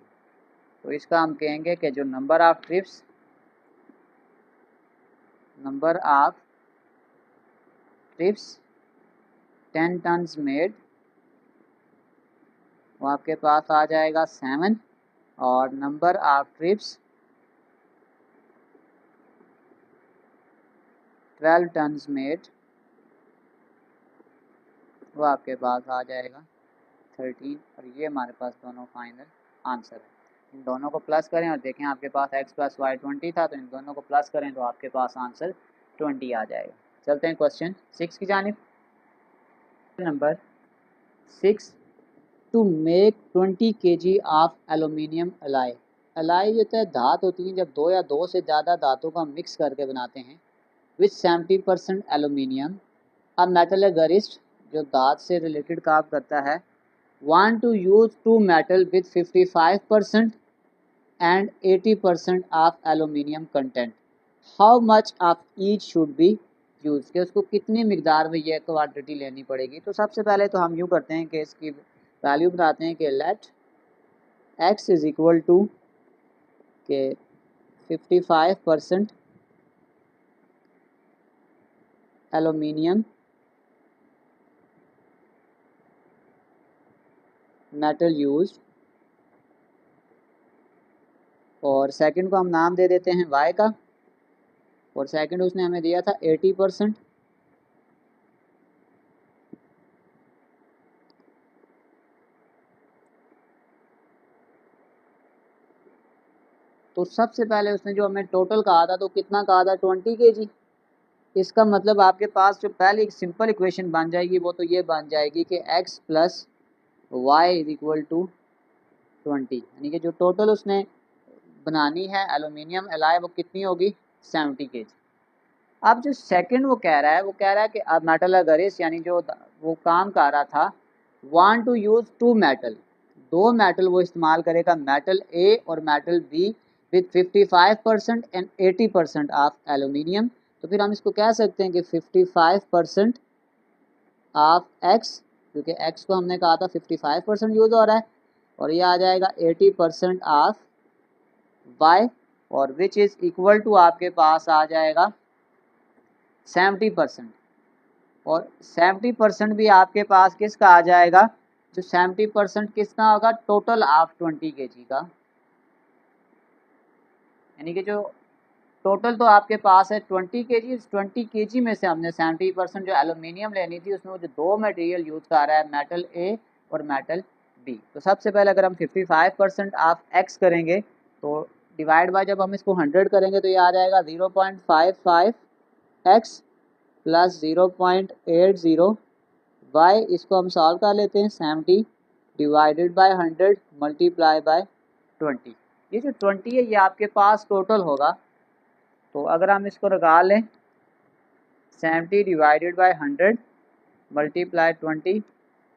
तो इसका हम कहेंगे कि जो number of trips 10 tons made वो आपके पास आ जाएगा 7, और number of trips 12 tons made वो आपके पास आ जाएगा 13। और ये हमारे पास दोनों फाइनल आंसर है। इन दोनों को प्लस करें और देखें आपके पास x प्लस वाई 20 था, तो इन दोनों को प्लस करें तो आपके पास आंसर 20 आ जाएगा। चलते हैं क्वेश्चन 6 की जानिब। Number 6, to make 20 kg of aluminium alloy. Alloy जो है धात होती है, जब दो या दो से ज़्यादा धातों को हम मिक्स करके बनाते हैं, विथ 70% एलुमिनियम। अब मेटलर्जिस्ट जो धात से रिलेटेड काम करता है, want to use two metal with 55% and 80% of aluminium content, how much of each should be used, कि उसको कितनी मिकदार में ये क्वांटिटी लेनी पड़ेगी। तो सबसे पहले तो हम यूँ करते हैं कि इसकी वैल्यू बताते हैं कि let x is equal to के 55% एलुमिनियम मेटल यूज, और सेकंड को हम नाम दे देते हैं y का, और सेकंड उसने हमें दिया था 80%। तो सबसे पहले उसने जो हमें टोटल कहा था, तो कितना कहा था 20 kg। इसका मतलब आपके पास जो पहले एक सिंपल इक्वेशन बन जाएगी वो तो ये बन जाएगी कि x plus y is equal to 20, यानी कि जो टोटल उसने बनानी है एलुमिनियम एलाई वो कितनी होगी 70 kg। अब जो सेकंड वो कह रहा है कि अब मेटलर्जिस्ट यानी जो वो काम कर रहा था, want to use two metal, दो मेटल वो इस्तेमाल करेगा, मेटल ए और metal B, with 55% and 80% of aluminium. तो फिर हम इसको कह सकते हैं कि 55% ऑफ एक्स, क्योंकि एक्स को हमने कहा था 55% यूज़ हो रहा है, और ये आ जाएगा 80% ऑफ वाई, और विच इज़ इक्वल टू आपके पास आ जाएगा 70%। और 70% भी आपके पास किसका आ जाएगा, जो 70% किसका होगा टोटल ऑफ 20 kg का, यानी कि जो टोटल तो आपके पास है 20 kg। 20 kg में से हमने 70% जो एलुमिनियम लेनी थी, उसमें वो जो दो मटेरियल यूज़ कर रहा है, मेटल ए और मेटल बी। तो सबसे पहले अगर हम 55% ऑफ एक्स करेंगे तो डिवाइड बाय जब हम इसको 100 करेंगे तो ये आ जाएगा 0.55 एक्स प्लस 0.80 वाई, इसको हम सॉल्व कर लेते हैं। 70 डिवाइडेड बाय 100 मल्टीप्लाई बाय 20। ये जो 20 है ये आपके पास टोटल होगा, तो अगर हम इसको लगा लें 70 डिवाइडेड बाय 100 मल्टीप्लाई 20,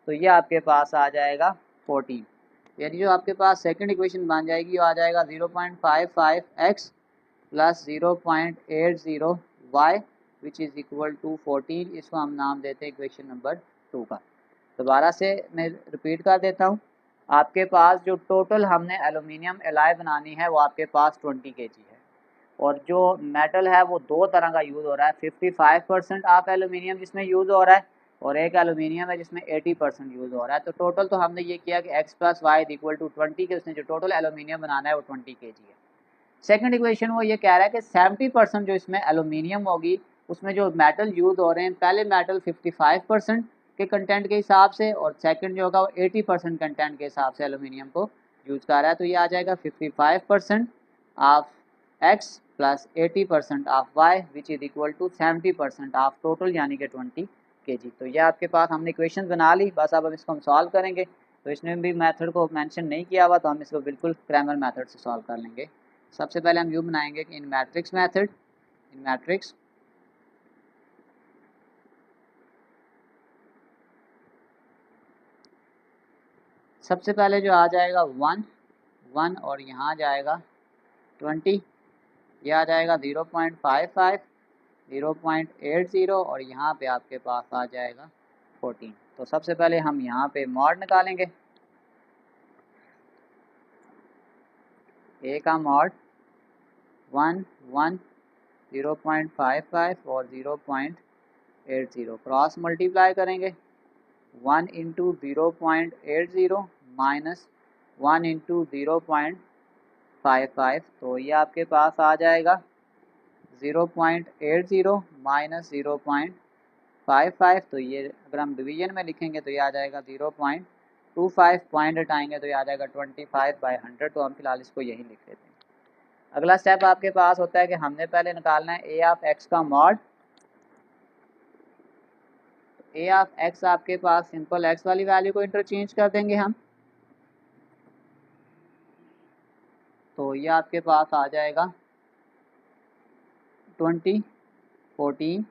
तो ये आपके पास आ जाएगा 14। यानी जो आपके पास सेकंड इक्वेशन बन जाएगी वो आ जाएगा 0.55x plus 0.80 y which is equal to 14। इसको हम नाम देते हैं इक्वेशन नंबर 2 का। दोबारा से मैं रिपीट कर देता हूँ, आपके पास जो टोटल हमने एलुमिनियम एलॉय बनानी है वो आपके पास 20 kg है, और जो मेटल है वो दो तरह का यूज़ हो रहा है। 55% ऑफ एलुमिनियम जिसमें यूज़ हो रहा है, और एक एलुमिनियम है जिसमें 80% यूज़ हो रहा है। तो टोटल तो हमने ये किया कि x plus y equal to 20 के उसने जो टोटल एलुमिनियम बनाना है वो 20 kg है। सेकंड इक्वेशन वो ये कह रहा है कि 70% जो इसमें एलुमिनियम होगी उसमें जो मेटल यूज़ हो रहे हैं, पहले मेटल 55% के कंटेंट के हिसाब से, और सेकंड जो होगा वो 80% कंटेंट के हिसाब से एलुमिनियम को यूज़ कर रहा है। तो ये आ जाएगा 55% of x plus 80% of y which is equal to 70% of total यानी कि 20 kg। तो ये आपके पास हमने इक्वेशन बना ली, बस अब इसको हम सॉल्व करेंगे। तो इसमें भी मेथड को मेंशन नहीं किया हुआ, तो हम इसको बिल्कुल क्रैमर मेथड से सॉल्व कर लेंगे। सबसे पहले हम यूँ बनाएंगे कि इन मैट्रिक्स मेथड, इन मैट्रिक्स सबसे पहले जो आ जाएगा 1 और यहाँ जाएगा 20, यह आ जाएगा 0.55 0.80 और यहाँ पे आपके पास आ जाएगा 14। तो सबसे पहले हम यहाँ पे मॉड निकालेंगे। ए का मॉड 1 1 0.55 और 0.80 क्रॉस मल्टीप्लाई करेंगे। 1 इंटू 0.80 माइनस 1 इंटू 0.55, तो ये आपके पास आ जाएगा 0.80 माइनस 0.55। तो ये अगर हम डिवीजन में लिखेंगे तो ये आ जाएगा 0.25, पॉइंट हटाएंगे तो ये आ जाएगा 25/100। तो हम फिलहाल इसको यही लिख लेते हैं। अगला स्टेप आपके पास होता है कि हमने पहले निकालना है ए ऑफ एक्स का मॉड। ए ऑफ एक्स आपके पास सिंपल एक्स वाली वैल्यू को इंटरचेंज कर देंगे हम, तो ये आपके पास आ जाएगा 20 14,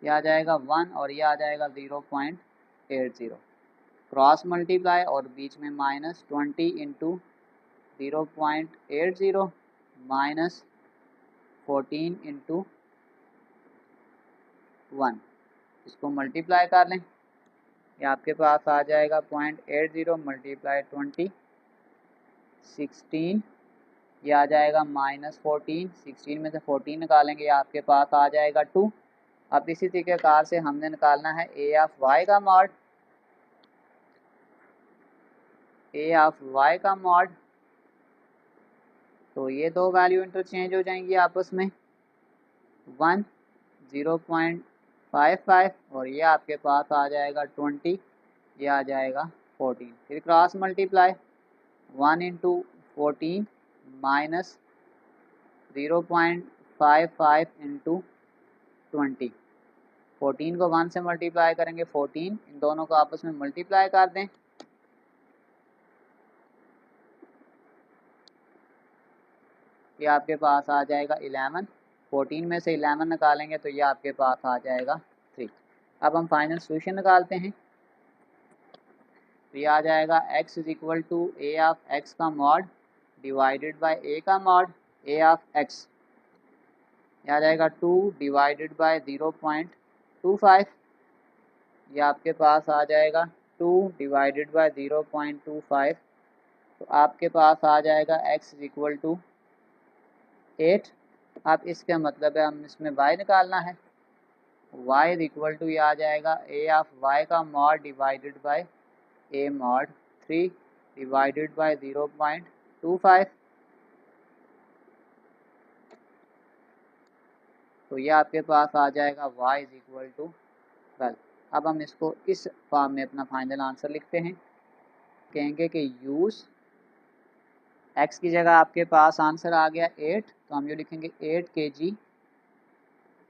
ये आ जाएगा 1 और ये आ जाएगा 0.80 क्रॉस मल्टीप्लाई और बीच में माइनस 20 इंटू 0.80 माइनस 14 इंटू 1, इसको मल्टीप्लाई कर लें, ये आपके पास आ जाएगा 0.80 मल्टीप्लाई 20 16, ये आ जाएगा माइनस 14, 16 में से 14 निकालेंगे ये आपके पास आ जाएगा 2। अब इसी तरीके से हमने निकालना है ए ऑफ वाई का मॉड। ए ऑफ वाई का मॉड, तो ये दो वैल्यू इंटरचेंज हो जाएंगी आपस में, 1 0.55 और ये आपके पास आ जाएगा 20, ये आ जाएगा 14। फिर cross multiply 1 into 14 minus 0.55 into 20, 14 को 1 से मल्टीप्लाई करेंगे 14, इन दोनों को आपस में मल्टीप्लाई कर दें, ये आपके पास आ जाएगा 11। 14 में से 11 निकालेंगे तो ये आपके पास आ जाएगा 3। अब हम फाइनल सोल्यूशन निकालते हैं, तो ये आ जाएगा x is equal to A of x का मॉड डिवाइडेड बाय ए का मॉड ए ऑफ एक्स, ये आ जाएगा 2 डिवाइडेड बाय 0.25, ये आपके पास आ जाएगा 2 डिवाइडेड बाय 0.25, तो आपके पास आ जाएगा x इज इक्वल टू 8। अब इसका मतलब है हम इसमें y निकालना है, y इज इक्वल टू ये आ जाएगा a ऑफ y का mod divided by a mod 3 divided by 0.25, तो ये आपके पास आ जाएगा y इज इक्वल टू 12। अब हम इसको इस फॉर्म में अपना फाइनल आंसर लिखते हैं, कहेंगे कि यूज़ x की जगह आपके पास आंसर आ गया 8, तो हम ये लिखेंगे 8 kg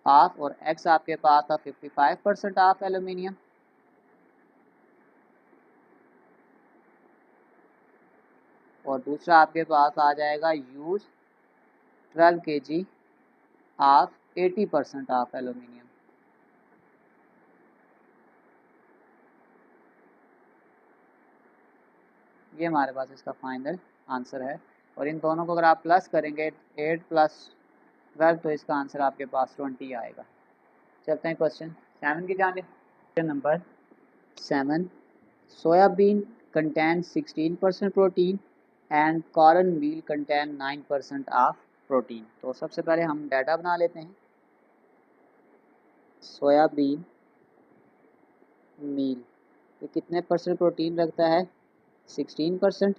ऑफ, और एक्स आपके पास था 55% ऑफ एल्यूमिनियम। और दूसरा आपके पास आ जाएगा use 12 kg of 80% of aluminium. ये हमारे पास इसका फाइनल आंसर है। और इन दोनों को अगर आप प्लस करेंगे 8 + 12 तो इसका आंसर आपके पास 20 आएगा। चलते हैं क्वेश्चन 7 की जानिब। Question number 7, soybean contain 16% protein and corn meal contain 9% of protein. तो सबसे पहले हम डाटा बना लेते हैं। सोयाबीन मील ये कितने परसेंट प्रोटीन रखता है? 16%।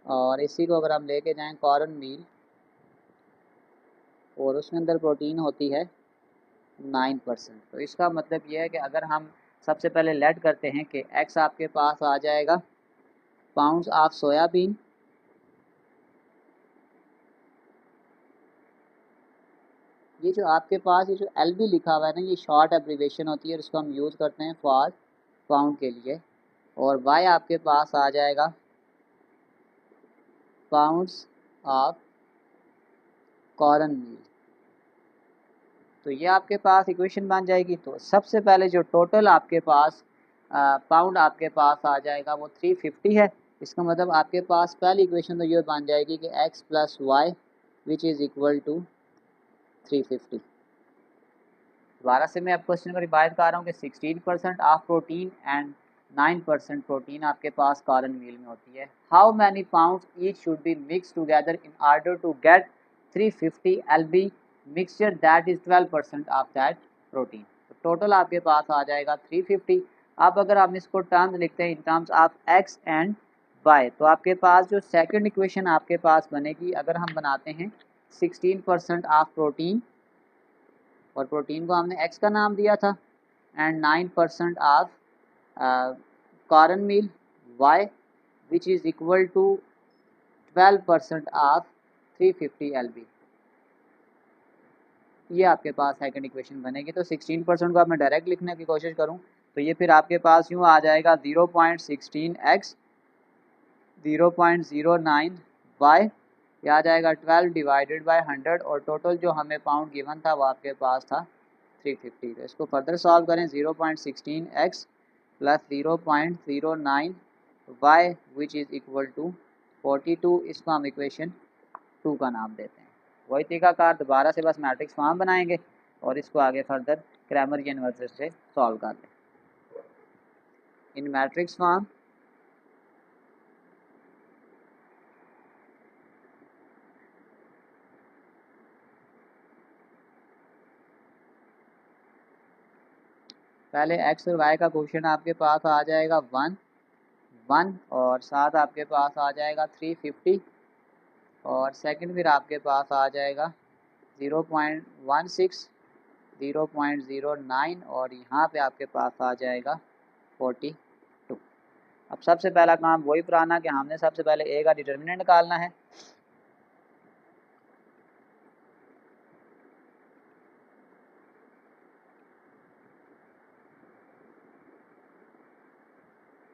और इसी को अगर हम लेके जाएं कॉर्न मील, और उसके अंदर प्रोटीन होती है 9%। तो इसका मतलब ये है कि अगर हम सबसे पहले लेट करते हैं कि x आपके पास आ जाएगा पाउंड्स ऑफ सोयाबीन, ये जो आपके पास ये जो LB लिखा हुआ है ना, ये शॉर्ट एब्रीवेशन होती है और इसको हम यूज़ करते हैं फॉर पाउंड के लिए। और y आपके पास आ जाएगा पाउंड्स ऑफ कॉर्न मील। तो ये आपके पास इक्वेशन बन जाएगी। तो सबसे पहले जो टोटल आपके पास पाउंड आपके पास आ जाएगा वो 350 है। इसका मतलब आपके पास पहली इक्वेशन तो ये बन जाएगी कि x + y which is equal to 350। दोबारा से मैं अब क्वेश्चन को रिवाइज कर रहा हूँ कि 16% ऑफ प्रोटीन एंड 9% प्रोटीन आपके पास कॉर्न मील में होती है। How many pounds each should be mix together in order to get 350 LB mixture that is 12% of that protein. तो टोटल आपके पास आ जाएगा 350। अब अगर हम इसको टर्म्स लिखते हैं in terms of x and y, तो आपके पास जो सेकंड इक्वेशन आपके पास बनेगी, अगर हम बनाते हैं 16% ऑफ प्रोटीन, और प्रोटीन को हमने एक्स का नाम दिया था, and 9% of corn meal y which is equal to 12% of 350 LB। ये आपके पास सेकंड इक्वेशन बनेगी। तो 16% को अब मैं डायरेक्ट लिखने की कोशिश करूं तो ये फिर आपके पास यूँ आ जाएगा 0.16x 0.09 y, ये आ जाएगा 12 डिवाइडेड बाय 100, और टोटल जो हमें पाउंड गिवन था वो आपके पास था 350। तो इसको फर्दर सॉल्व करें 0.16x + 0.09 y which is equal to 42। इसको हम इक्वेशन 2 का नाम देते हैं। वही तरीकाकार दोबारा से बस मैट्रिक्स फॉर्म बनाएंगे और इसको आगे फर्दर क्रैमर के इन्वर्टर से सॉल्व कर दें। इन मैट्रिक्स फॉर्म पहले x और y का क्वेश्चन आपके पास आ जाएगा 1 1, और साथ आपके पास आ जाएगा 350, और सेकंड फिर आपके पास आ जाएगा 0.16 0.09, और यहाँ पे आपके पास आ जाएगा 42। अब सबसे पहला काम वही पुराना कि हमने सबसे पहले ए का डिटर्मिनेंट निकालना है।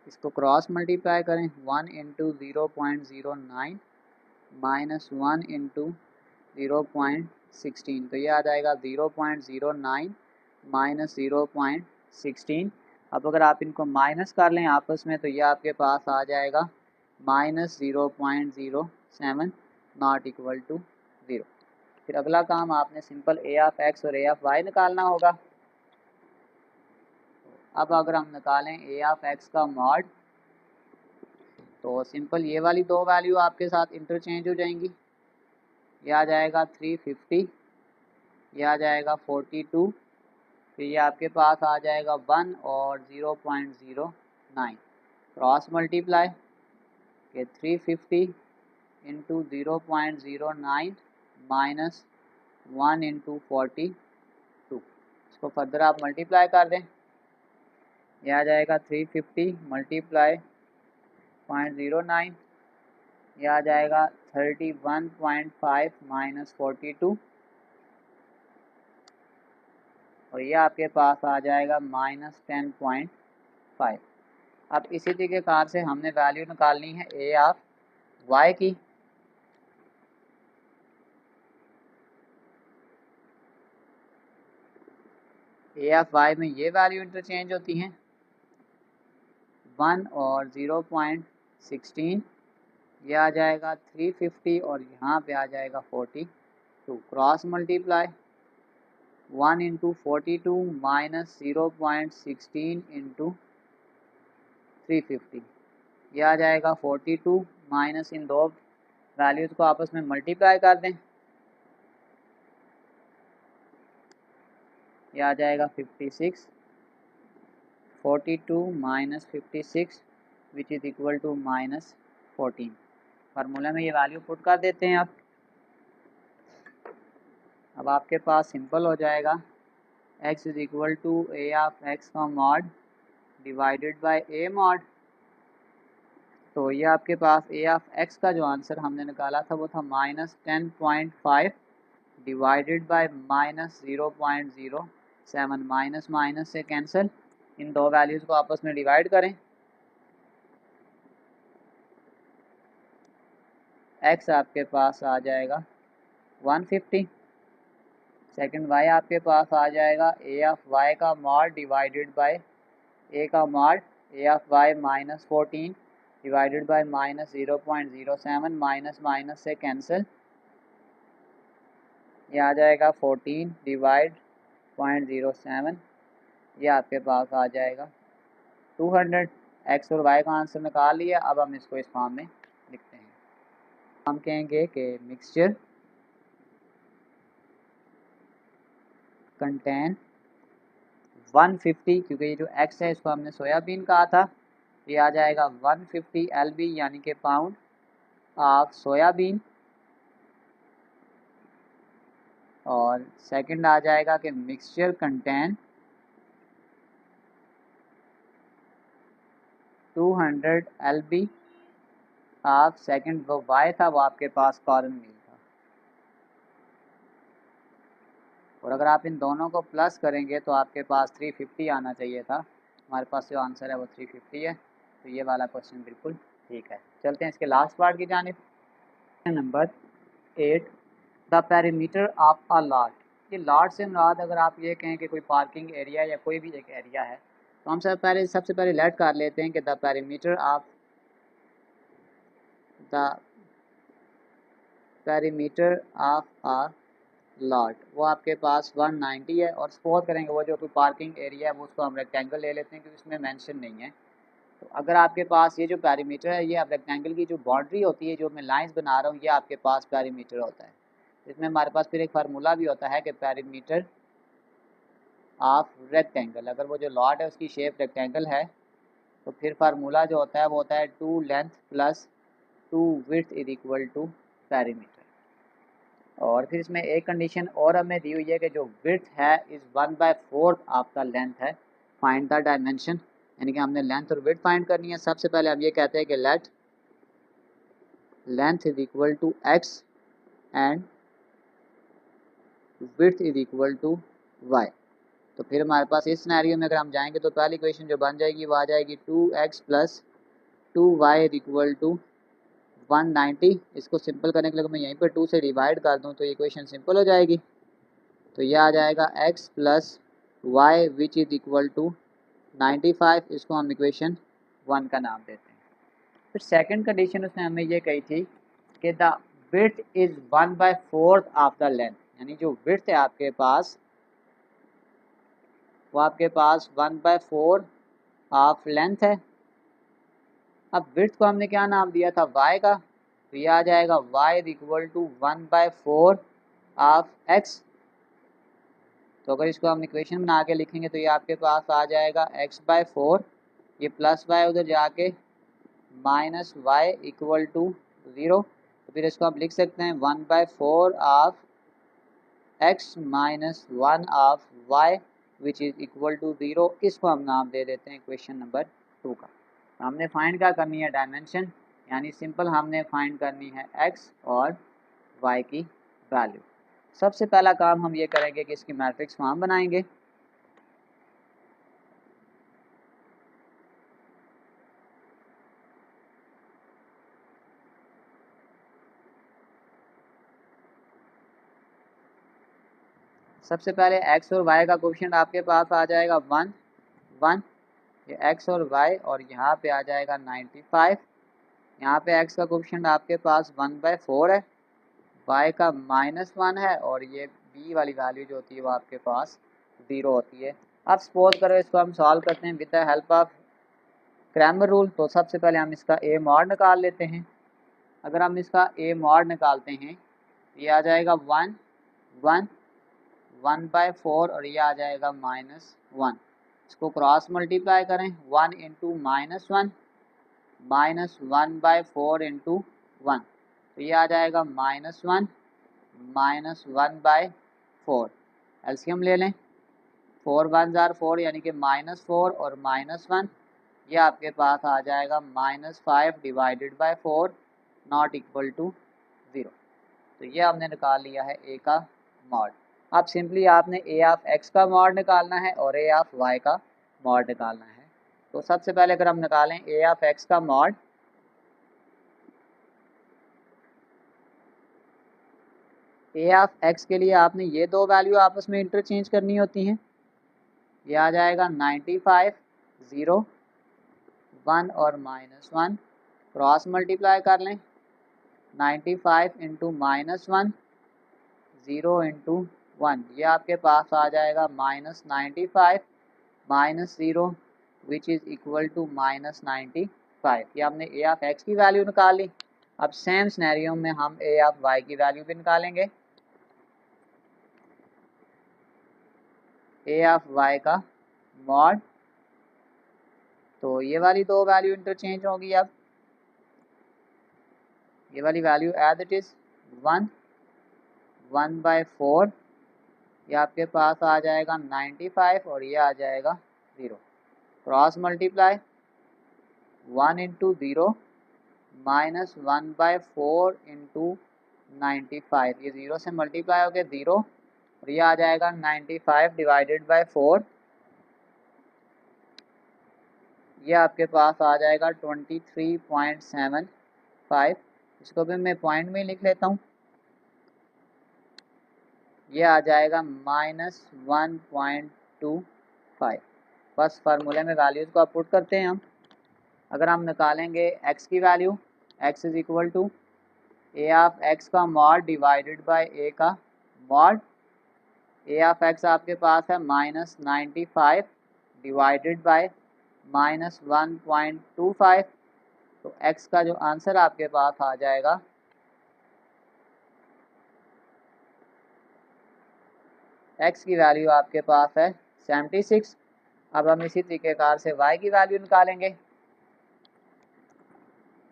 इसको क्रॉस मल्टीप्लाई करें 1 × 0.09 माइनस 1 × 0.16, तो ये आ जाएगा 0.09 माइनस 0.16। अब अगर आप इनको माइनस कर लें आपस में तो ये आपके पास आ जाएगा -0.07 नॉट इक्वल टू 0। फिर अगला काम आपने सिंपल ए ऑफ एक्स और ए ऑफ वाई निकालना होगा। अब अगर हम निकालें ए ऑफ एक्स का मॉड, तो सिंपल ये वाली दो वैल्यू आपके साथ इंटरचेंज हो जाएंगी। ये आ जाएगा 350, ये आ जाएगा 42, फिर ये आपके पास आ जाएगा 1 और 0.09 क्रॉस मल्टीप्लाई के 350 इंटू 0.09 माइनस 1 × 42। इसको फर्दर आप मल्टीप्लाई कर दें, यह आ जाएगा 350 मल्टीप्लाई 0.09, यह आ जाएगा 31.5 माइनस 42, और ये आपके पास आ जाएगा -10.5। अब इसी तरीके कार से हमने वैल्यू निकालनी है ए ऑफ वाई की। ए ऑफ वाई में ये वैल्यू इंटरचेंज होती हैं 1 और 0.16, ये आ जाएगा 350 और यहाँ पे आ जाएगा 42। Cross multiply 1 into 42 minus 0.16 into 350, ये आ जाएगा 42 माइनस इन दो वैल्यूज़ को आपस में मल्टीप्लाई कर दें, ये आ जाएगा 56। 42 minus 56 which is equal to -14। Formula में ये वैल्यू पुट कर देते हैं आप। अब आपके पास सिंपल हो जाएगा x is equal to A of x का mod divided by A mod. तो ये आपके पास ए ऑफ x का जो आंसर हमने निकाला था वो था -10.5 डिवाइडेड बाय -0.07। माइनस माइनस से कैंसिल, इन दो वैल्यूज़ को आपस में डिवाइड करें। x आपके पास आ जाएगा 150, सेकंड y आपके पास आ जाएगा ए ऑफ y का मॉड डिवाइडेड बाय ए का mod A of y -14 divided by -0.07। Minus minus से कैंसिल, ये आ जाएगा 14 डिवाइड 0.07, ये आपके पास आ जाएगा 200। x और y का आंसर निकाल लिया। अब हम इसको इस फॉर्म में लिखते हैं। हम कहेंगे कि मिक्सचर कंटेन 150, क्योंकि ये जो x है इसको हमने सोयाबीन कहा था, ये आ जाएगा 150 LB यानी कि पाउंड ऑफ सोयाबीन। और सेकंड आ जाएगा कि mixture contain 200 LB of, second वो y था वो आपके पास कॉर्न मील था। और अगर आप इन दोनों को प्लस करेंगे तो आपके पास 350 आना चाहिए था। हमारे पास जो आंसर है वो 350 है। तो ये वाला क्वेश्चन बिल्कुल ठीक है। चलते हैं इसके लास्ट पार्ट की जानिब। Number 8, the perimeter of a lot. ये लॉट से मुराद अगर आप ये कहें कि कोई पार्किंग एरिया या कोई भी एक एरिया है, तो हम सबसे पहले लेट कर लेते हैं कि the perimeter of a lot वो आपके पास 190 है। और सपोज करेंगे वो जो कोई पार्किंग एरिया है वो उसको हम रेक्टेंगल ले लेते हैं क्योंकि इसमें मेंशन नहीं है। तो अगर आपके पास ये जो पेरीमीटर है, ये आप रेक्टेंगल की जो बाउंड्री होती है, जो मैं लाइंस बना रहा हूँ, ये आपके पास पेरीमीटर होता है। इसमें हमारे पास फिर एक फार्मूला भी होता है कि पेरीमीटर ऑफ रेक्टेंगल, अगर वो जो लॉट है उसकी शेप रेक्टेंगल है तो फिर फार्मूला जो होता है वो होता है 2 length plus 2 width is equal to perimeter. और फिर इसमें एक कंडीशन और हमें दी हुई है कि जो विड्थ है इज़ 1/4 ऑफ द लेंथ है। फाइंड द डायमेंशन, यानी कि हमने लेंथ और विड्थ फाइंड करनी है। सबसे पहले हम ये कहते हैं कि let length is equal to x and width is equal to y। तो फिर हमारे पास इस सिनेरियो में अगर हम जाएंगे तो पहली इक्वेशन जो बन जाएगी वो आ जाएगी 2x plus 2y is equal to 190। इसको सिंपल करने के लिए मैं यहीं पर 2 से डिवाइड कर दूं तो ये इक्वेशन सिंपल हो जाएगी। तो ये आ जाएगा x plus y which is equal to 95। इसको हम इक्वेशन 1 का नाम देते हैं। फिर सेकंड कंडीशन उसने हमें ये कही थी कि the width is 1/4 of the length, यानी जो विड्थ है आपके पास वो आपके पास 1/4 ऑफ लेंथ है। अब विड्थ को हमने क्या नाम दिया था, y का, तो ये आ जाएगा y is equal to 1/4 of x। तो अगर इसको हम इक्वेशन बना के लिखेंगे तो ये आपके पास आ जाएगा x/4, ये प्लस y उधर जाके माइनस y इक्वल टू 0। तो फिर इसको आप लिख सकते हैं 1/4 of x minus 1 of y which is equal to 0। इसको हम नाम दे देते हैं इक्वेशन नंबर 2 का। तो हमने फाइंड क्या करनी है, डायमेंशन, यानी सिंपल हमने फाइंड करनी है x और y की वैल्यू। सबसे पहला काम हम ये करेंगे कि इसकी मैट्रिक्स फॉर्म बनाएंगे। सबसे पहले x और y का कोफिशिएंट आपके पास आ जाएगा 1 1, ये x और y, और यहाँ पे आ जाएगा 95। यहाँ पे x का कोफिशिएंट आपके पास 1/4 है, y का -1 है, और ये b वाली वैल्यू जो होती है वो आपके पास 0 होती है। अब सपोज करो इसको हम सॉल्व करते हैं with the help of Cramer rule. तो सबसे पहले हम इसका a मॉड निकाल लेते हैं। अगर हम इसका a मॉड निकालते हैं ये आ जाएगा 1 1 1/4, और ये आ जाएगा -1। इसको क्रॉस मल्टीप्लाई करें, 1 इंटू -1 -1/4 इंटू 1, तो ये आ जाएगा -1 -1/4। एलसीएम ले लें, 4 1 जार 4 यानी कि -4 और -1, ये आपके पास आ जाएगा -5 divided by 4 not equal to 0। तो ये हमने निकाल लिया है a का मॉड। अब सिंपली आपने a ऑफ x का मॉड निकालना है और a ऑफ y का मॉड निकालना है। तो सबसे पहले अगर हम निकालें a ऑफ x का मॉड, a ऑफ x के लिए आपने ये दो वैल्यू आपस में इंटरचेंज करनी होती हैं। ये आ जाएगा 95 0 1 और -1, क्रॉस मल्टीप्लाई कर लें, 95 इंटू -1 0 इंटू 1, ये आपके पास आ जाएगा -95 -0 विच इज़ इक्वल टू -95। ये हमने a ऑफ x की वैल्यू निकाल ली। अब सेम सिनेरियो में हम a ऑफ y की वैल्यू भी निकालेंगे। a ऑफ y का मॉड, तो ये वाली दो वैल्यू इंटरचेंज होगी। अब ये वाली वैल्यू एज इट इज़ 1 1/4, ये आपके पास आ जाएगा 95, और ये आ जाएगा 0। क्रॉस मल्टीप्लाई, 1 इंटू 0 -1/4 इंटू 95, ये 0 से मल्टीप्लाई हो गया 0, और ये आ जाएगा 95 डिवाइडेड बाय 4, ये आपके पास आ जाएगा 23.75। इसको भी मैं पॉइंट में लिख लेता हूँ, ये आ जाएगा -1.25। बस फार्मूले में वैल्यूज़ को आप पुट करते हैं हम। अगर हम निकालेंगे x की value, x is equal to a of x का मॉड डिवाइडेड बाय a का मॉड। a ऑफ x आपके पास है -95 डिवाइडेड बाय -1.25, तो x का जो आंसर आपके पास आ जाएगा x की वैल्यू आपके पास है 76। अब हम इसी तरीक़ेकार से y की वैल्यू निकालेंगे।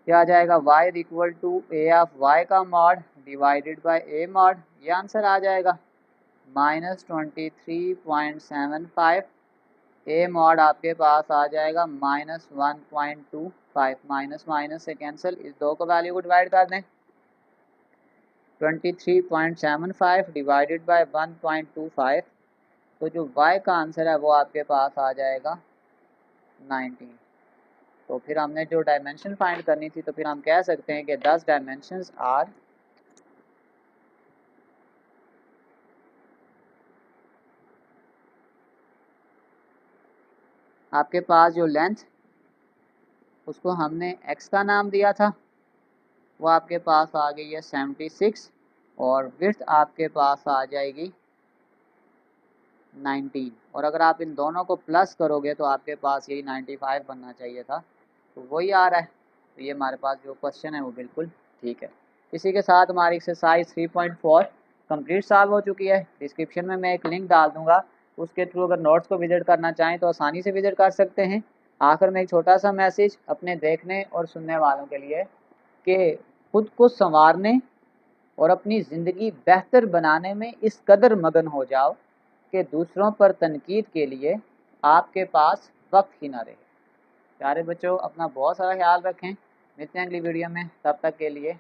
क्या आ जाएगा y equal to a of y का mod divided by a mod, ये आंसर आ जाएगा -23.75। a मॉड आपके पास आ जाएगा -1.25, माइनस माइनस से कैंसिल, इस दो को वैल्यू को डिवाइड कर दें, 23.75 डिवाइडेड बाय 1.25, तो जो y का आंसर है वो आपके पास आ जाएगा 19। तो फिर हमने जो डायमेंशन फाइंड करनी थी, तो फिर हम कह सकते हैं कि 10 डायमेंशंस आर आपके पास जो लेंथ उसको हमने x का नाम दिया था वो आपके पास आ गई है 76, और विड्थ आपके पास आ जाएगी 19, और अगर आप इन दोनों को प्लस करोगे तो आपके पास यही 95 बनना चाहिए था, तो वही आ रहा है। तो ये हमारे पास जो क्वेश्चन है वो बिल्कुल ठीक है। इसी के साथ हमारी एक्सरसाइज 3.4 कंप्लीट सॉल्व हो चुकी है। डिस्क्रिप्शन में मैं एक लिंक डाल दूंगा, उसके थ्रू अगर नोट्स को विजिट करना चाहें तो आसानी से विजिट कर सकते हैं। आखिर में एक छोटा सा मैसेज अपने देखने और सुनने वालों के लिए कि खुद को संवारने और अपनी ज़िंदगी बेहतर बनाने में इस कदर मगन हो जाओ कि दूसरों पर तनकीद के लिए आपके पास वक्त ही ना रहे। प्यारे बच्चों, अपना बहुत सारा ख्याल रखें। मिलते हैं अगली वीडियो में, तब तक के लिए